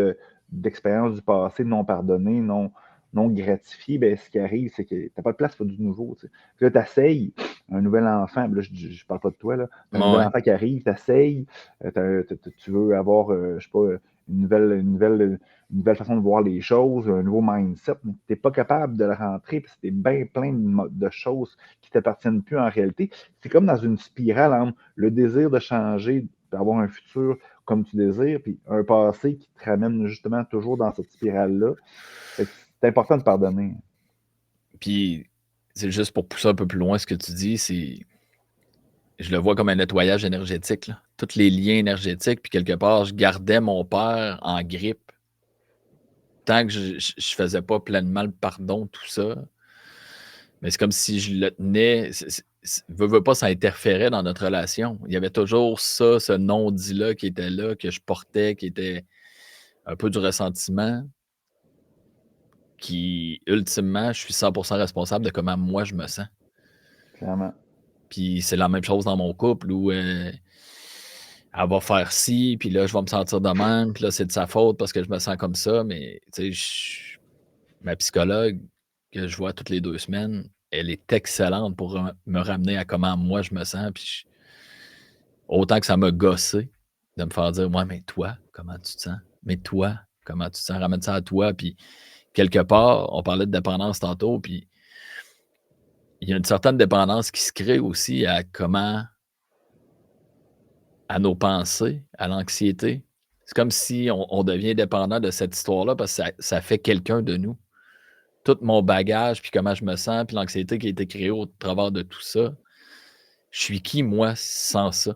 Speaker 1: d'expériences du passé non pardonnées, non gratifiées, ben, ce qui arrive, c'est que tu n'as pas de place pour du nouveau. Tu sais. Puis là, tu essayes un nouvel enfant. Là, je ne parle pas de toi. Tu as un nouvel enfant qui arrive, tu essayes. Tu veux avoir, je sais pas, une nouvelle façon de voir les choses, un nouveau mindset, mais tu n'es pas capable de le rentrer parce que tu es bien plein de choses qui ne t'appartiennent plus en réalité. C'est comme dans une spirale entre le désir de changer, d'avoir un futur comme tu désires, puis un passé qui te ramène justement toujours dans cette spirale-là. C'est important de pardonner.
Speaker 2: Puis, c'est juste pour pousser un peu plus loin ce que tu dis, je le vois comme un nettoyage énergétique, là. Tous les liens énergétiques, puis quelque part, je gardais mon père en grippe. Tant que je faisais pas pleinement le pardon, tout ça, mais c'est comme si je le tenais, veux pas, ça interférait dans notre relation. Il y avait toujours ça, ce non-dit-là qui était là, que je portais, qui était un peu du ressentiment, qui, ultimement, je suis 100% responsable de comment moi je me sens.
Speaker 1: Clairement.
Speaker 2: Puis c'est la même chose dans mon couple où elle va faire ci, puis là, je vais me sentir de même, puis là, c'est de sa faute parce que je me sens comme ça, mais tu sais, ma psychologue que je vois toutes les 2 semaines, elle est excellente pour me ramener à comment moi je me sens, puis autant que ça m'a gossé de me faire dire: «Ouais, mais toi, comment tu te sens? Mais toi, comment tu te sens? Ramène ça à toi», puis quelque part, on parlait de dépendance tantôt, puis il y a une certaine dépendance qui se crée aussi à nos pensées, à l'anxiété. C'est comme si on devient dépendant de cette histoire-là parce que ça fait quelqu'un de nous. Tout mon bagage, puis comment je me sens, puis l'anxiété qui a été créée au travers de tout ça, je suis qui moi sans ça?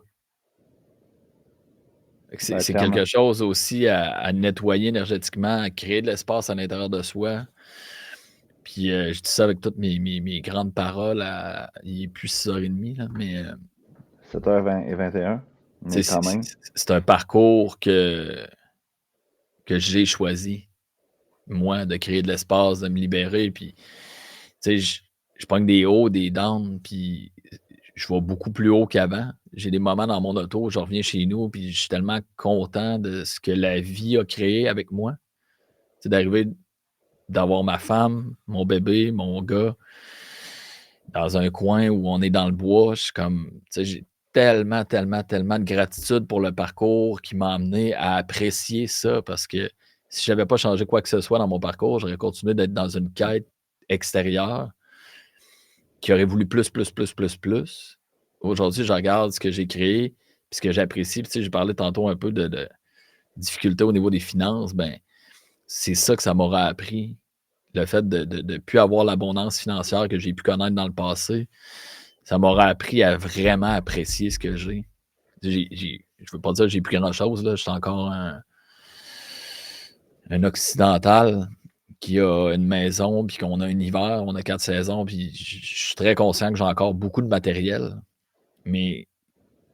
Speaker 2: Fait que
Speaker 1: Ben,
Speaker 2: c'est
Speaker 1: clairement.
Speaker 2: quelque chose aussi à nettoyer énergétiquement, à créer de l'espace à l'intérieur de soi. Puis je dis ça avec toutes mes grandes paroles. Il est plus 6h30, là, mais
Speaker 1: 7h20 et 21, mais
Speaker 2: c'est
Speaker 1: quand même.
Speaker 2: c'est un parcours que j'ai choisi, moi, de créer de l'espace, de me libérer. Puis, tu sais, je pogne des hauts, des downs, puis je vais beaucoup plus haut qu'avant. J'ai des moments dans mon auto, je reviens chez nous, puis je suis tellement content de ce que la vie a créé avec moi. C'est d'arriver, d'avoir ma femme, mon bébé, mon gars, dans un coin où on est dans le bois. Je suis comme, tu sais, j'ai tellement, tellement, tellement de gratitude pour le parcours qui m'a amené à apprécier ça parce que si j'avais pas changé quoi que ce soit dans mon parcours, j'aurais continué d'être dans une quête extérieure qui aurait voulu plus, plus, plus, plus, plus. Aujourd'hui, je regarde ce que j'ai créé, puis ce que j'apprécie. Puis, tu sais, je parlais tantôt un peu de difficultés au niveau des finances. Ben, c'est ça que ça m'aura appris. Le fait de plus avoir l'abondance financière que j'ai pu connaître dans le passé, ça m'aura appris à vraiment apprécier ce que j'ai. Je veux pas dire que j'ai plus grand-chose, là. Je suis encore un occidental qui a une maison, puis qu'on a un hiver, on a 4 saisons, puis je suis très conscient que j'ai encore beaucoup de matériel, mais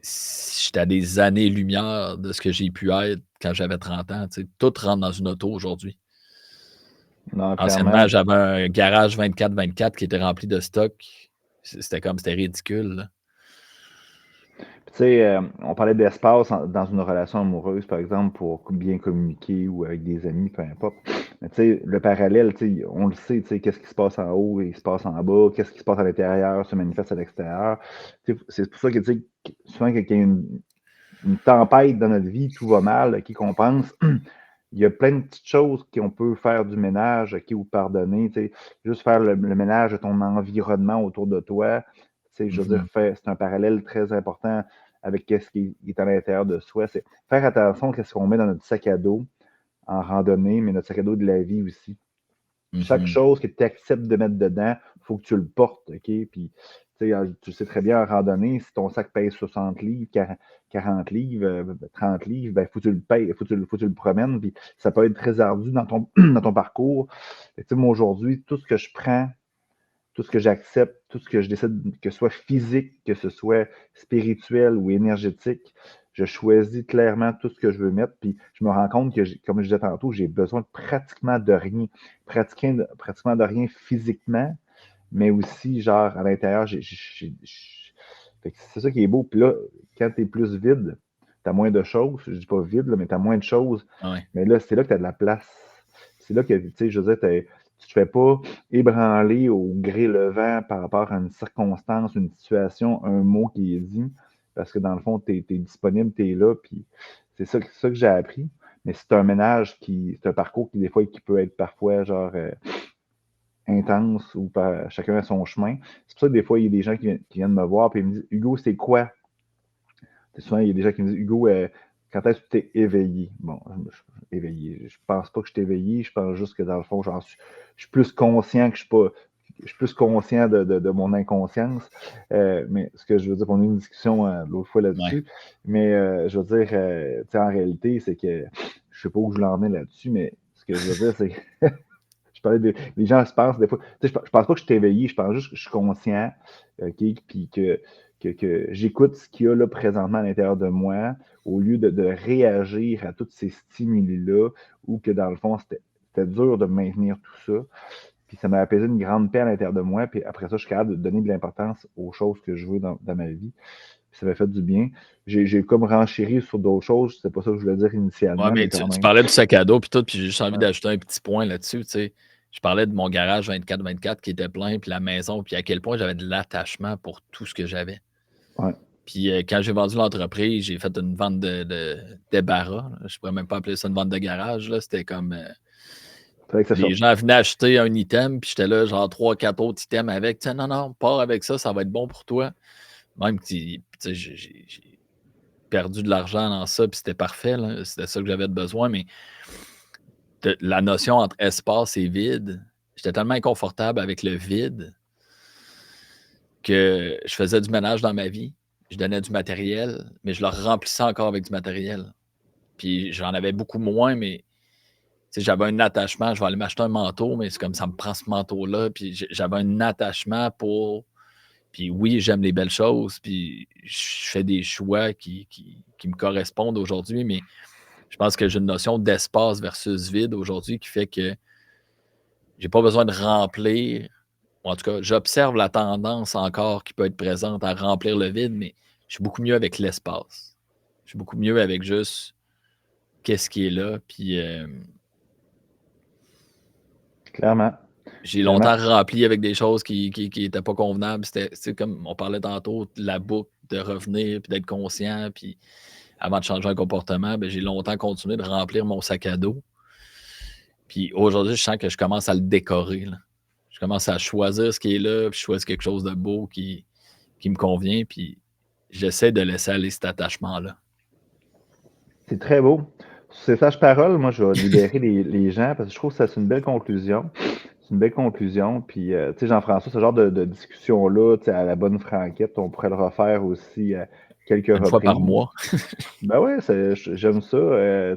Speaker 2: j'étais à des années-lumière de ce que j'ai pu être quand j'avais 30 ans. Tu sais, tout rentre dans une auto aujourd'hui.
Speaker 1: Non,
Speaker 2: Anciennement,
Speaker 1: clairement.
Speaker 2: j'avais un garage 24/24 qui était rempli de stock. C'était ridicule, là.
Speaker 1: Tu sais, on parlait d'espace dans une relation amoureuse, par exemple, pour bien communiquer ou avec des amis, peu importe. Mais tu sais, le parallèle, tu sais, on le sait, tu sais, qu'est-ce qui se passe en haut et il se passe en bas, qu'est-ce qui se passe à l'intérieur se manifeste à l'extérieur. Tu sais, c'est pour ça que, tu sais, souvent, quand il y a une tempête dans notre vie, tout va mal, qu'on pense, il y a plein de petites choses qu'on peut faire du ménage, ou pardonner, tu sais, juste faire le ménage de ton environnement autour de toi. Tu sais, je veux dire,
Speaker 2: Mhm.
Speaker 1: c'est un parallèle très important avec ce qui est à l'intérieur de soi. C'est faire attention à ce qu'on met dans notre sac à dos en randonnée, mais notre sac à dos de la vie aussi. Chaque
Speaker 2: Mhm.
Speaker 1: chose que tu acceptes de mettre dedans, il faut que tu le portes, OK? Puis, tu sais très bien en randonnée, si ton sac pèse 60 livres, 40 livres, 30 livres, ben, faut que tu le payes, faut que tu le promènes, puis ça peut être très ardu dans ton, dans ton parcours. Tu sais, moi, aujourd'hui, tout ce que je prends, tout ce que j'accepte, tout ce que je décide, que ce soit physique, que ce soit spirituel ou énergétique, je choisis clairement tout ce que je veux mettre. Puis je me rends compte que, comme je disais tantôt, j'ai besoin de pratiquement de rien. Pratiquement de rien physiquement, mais aussi, genre, à l'intérieur, c'est ça qui est beau. Puis là, quand tu es plus vide, tu as moins de choses. Je dis pas vide, là, mais tu as moins de choses.
Speaker 2: Ouais.
Speaker 1: Mais là, c'est là que tu as de la place. C'est là que, tu sais, je veux dire, tu te fais pas ébranler au gré le vent par rapport à une circonstance, une situation, un mot qui est dit, parce que dans le fond, tu es disponible, tu es là, puis c'est ça que j'ai appris. Mais c'est un ménage c'est un parcours qui, des fois, qui peut être parfois, genre, intense ou chacun a son chemin. C'est pour ça que des fois, il y a des gens qui viennent me voir et ils me disent Hugo, c'est quoi? Souvent, il y a des gens qui me disent Hugo, quand est-ce que tu t'es éveillé? Bon, éveillé. Je pense pas que je suis éveillé, je pense juste que dans le fond, je suis plus conscient que je suis pas. Je suis plus conscient de mon inconscience. Mais ce que je veux dire, on a eu une discussion l'autre fois
Speaker 2: Ouais.
Speaker 1: là-dessus. Mais je veux dire, en réalité, c'est que je sais pas où je l'en ai là-dessus, mais ce que je veux dire, c'est que je parlais les gens se pensent des fois. Tu sais, je pense pas que je suis éveillé, je pense juste que je suis conscient, OK, puis que j'écoute ce qu'il y a là présentement à l'intérieur de moi, au lieu de réagir à tous ces stimuli-là, ou que dans le fond, c'était dur de maintenir tout ça. Puis ça m'a apaisé une grande paix à l'intérieur de moi. Puis après ça, je suis capable de donner de l'importance aux choses que je veux dans ma vie. Puis ça m'a fait du bien. J'ai comme renchéri sur d'autres choses. C'est pas ça que je voulais dire
Speaker 2: Ouais,
Speaker 1: initialement,
Speaker 2: mais
Speaker 1: mais
Speaker 2: tu
Speaker 1: quand
Speaker 2: tu
Speaker 1: même.
Speaker 2: parlais du sac à dos puis tout, puis j'ai juste envie
Speaker 1: Ouais.
Speaker 2: d'ajouter un petit point là-dessus, tu sais. Je parlais de mon garage 24/24 qui était plein, puis la maison, puis à quel point j'avais de l'attachement pour tout ce que j'avais.
Speaker 1: Ouais.
Speaker 2: Puis quand j'ai vendu l'entreprise, j'ai fait une vente de débarras, là. Je pourrais même pas appeler ça une vente de garage, là. C'était comme,
Speaker 1: Fallait que ça
Speaker 2: Les
Speaker 1: sorte.
Speaker 2: gens venaient acheter un item, puis j'étais là, genre 3-4 autres items avec. Tu sais, non, non, pars avec ça, ça va être bon pour toi. Même que j'ai perdu de l'argent dans ça, puis c'était parfait, là. C'était ça que j'avais besoin, mais la notion entre espace et vide, j'étais tellement inconfortable avec le vide que je faisais du ménage dans ma vie. Je donnais du matériel, mais je le remplissais encore avec du matériel. Puis j'en avais beaucoup moins, mais j'avais un attachement. Je vais aller m'acheter un manteau, mais c'est comme ça me prend ce manteau-là. Puis j'avais un attachement pour. Puis oui, j'aime les belles choses, puis je fais des choix qui me correspondent aujourd'hui, mais je pense que j'ai une notion d'espace versus vide aujourd'hui qui fait que j'ai pas besoin de remplir. Ou en tout cas, j'observe la tendance encore qui peut être présente à remplir le vide, mais je suis beaucoup mieux avec l'espace. Je suis beaucoup mieux avec juste qu'est-ce qui est là. Puis
Speaker 1: Clairement.
Speaker 2: j'ai
Speaker 1: Clairement.
Speaker 2: longtemps rempli avec des choses qui étaient pas convenables. C'était comme on parlait tantôt, la boucle de revenir, puis d'être conscient, puis avant de changer un comportement, ben, j'ai longtemps continué de remplir mon sac à dos. Puis aujourd'hui, je sens que je commence à le décorer, là. Je commence à choisir ce qui est là, puis je choisis quelque chose de beau qui me convient, puis j'essaie de laisser aller cet attachement-là.
Speaker 1: C'est très beau. Sur ces sages paroles, moi, je vais libérer les gens parce que je trouve que c'est une belle conclusion. C'est une belle conclusion. Puis, tu sais, Jean-François, ce genre de discussion-là, tu sais, à la bonne franquette, on pourrait le refaire aussi à quelques
Speaker 2: Une fois par
Speaker 1: reprises.
Speaker 2: mois.
Speaker 1: Ben ouais, j'aime ça.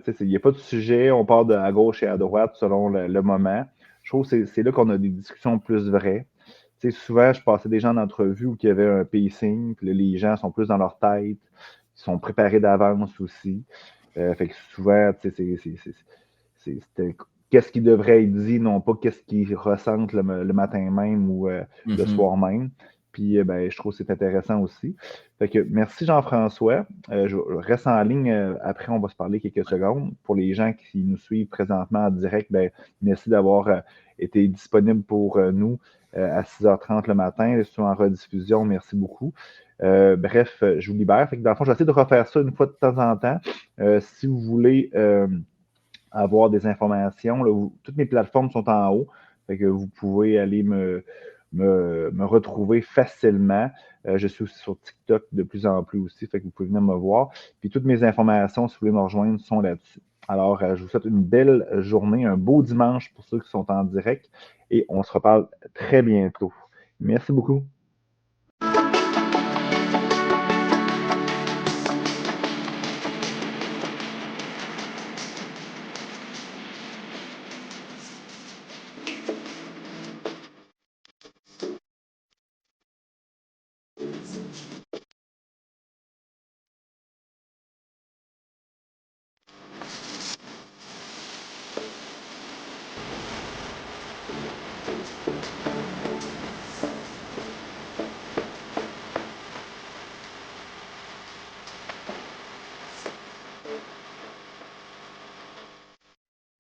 Speaker 1: Tu sais, il n'y a pas de sujet, on part à gauche et à droite selon le moment. Je trouve que c'est là qu'on a des discussions plus vraies. Tu sais, souvent, je passais des gens en entrevue où il y avait un pacing, puis là, les gens sont plus dans leur tête, ils sont préparés d'avance aussi. Fait que souvent, tu sais, c'était qu'est-ce qui devrait être dit, non pas qu'est-ce qu'ils ressentent le matin même ou le soir même. Puis, ben, je trouve que c'est intéressant aussi. Fait que merci Jean-François. Je reste en ligne. Après, on va se parler quelques secondes. Pour les gens qui nous suivent présentement en direct, ben, merci d'avoir été disponible pour nous à 6h30 le matin. Sur en rediffusion, merci beaucoup. Bref, je vous libère. Fait que dans le fond, j'essaie de refaire ça une fois de temps en temps. Si vous voulez avoir des informations, là, toutes mes plateformes sont en haut. Fait que vous pouvez aller me retrouver facilement. Je suis aussi sur TikTok de plus en plus aussi, fait que vous pouvez venir me voir. Puis toutes mes informations, si vous voulez me rejoindre, sont là-dessus. Alors, je vous souhaite une belle journée, un beau dimanche pour ceux qui sont en direct et on se reparle très bientôt. Merci beaucoup.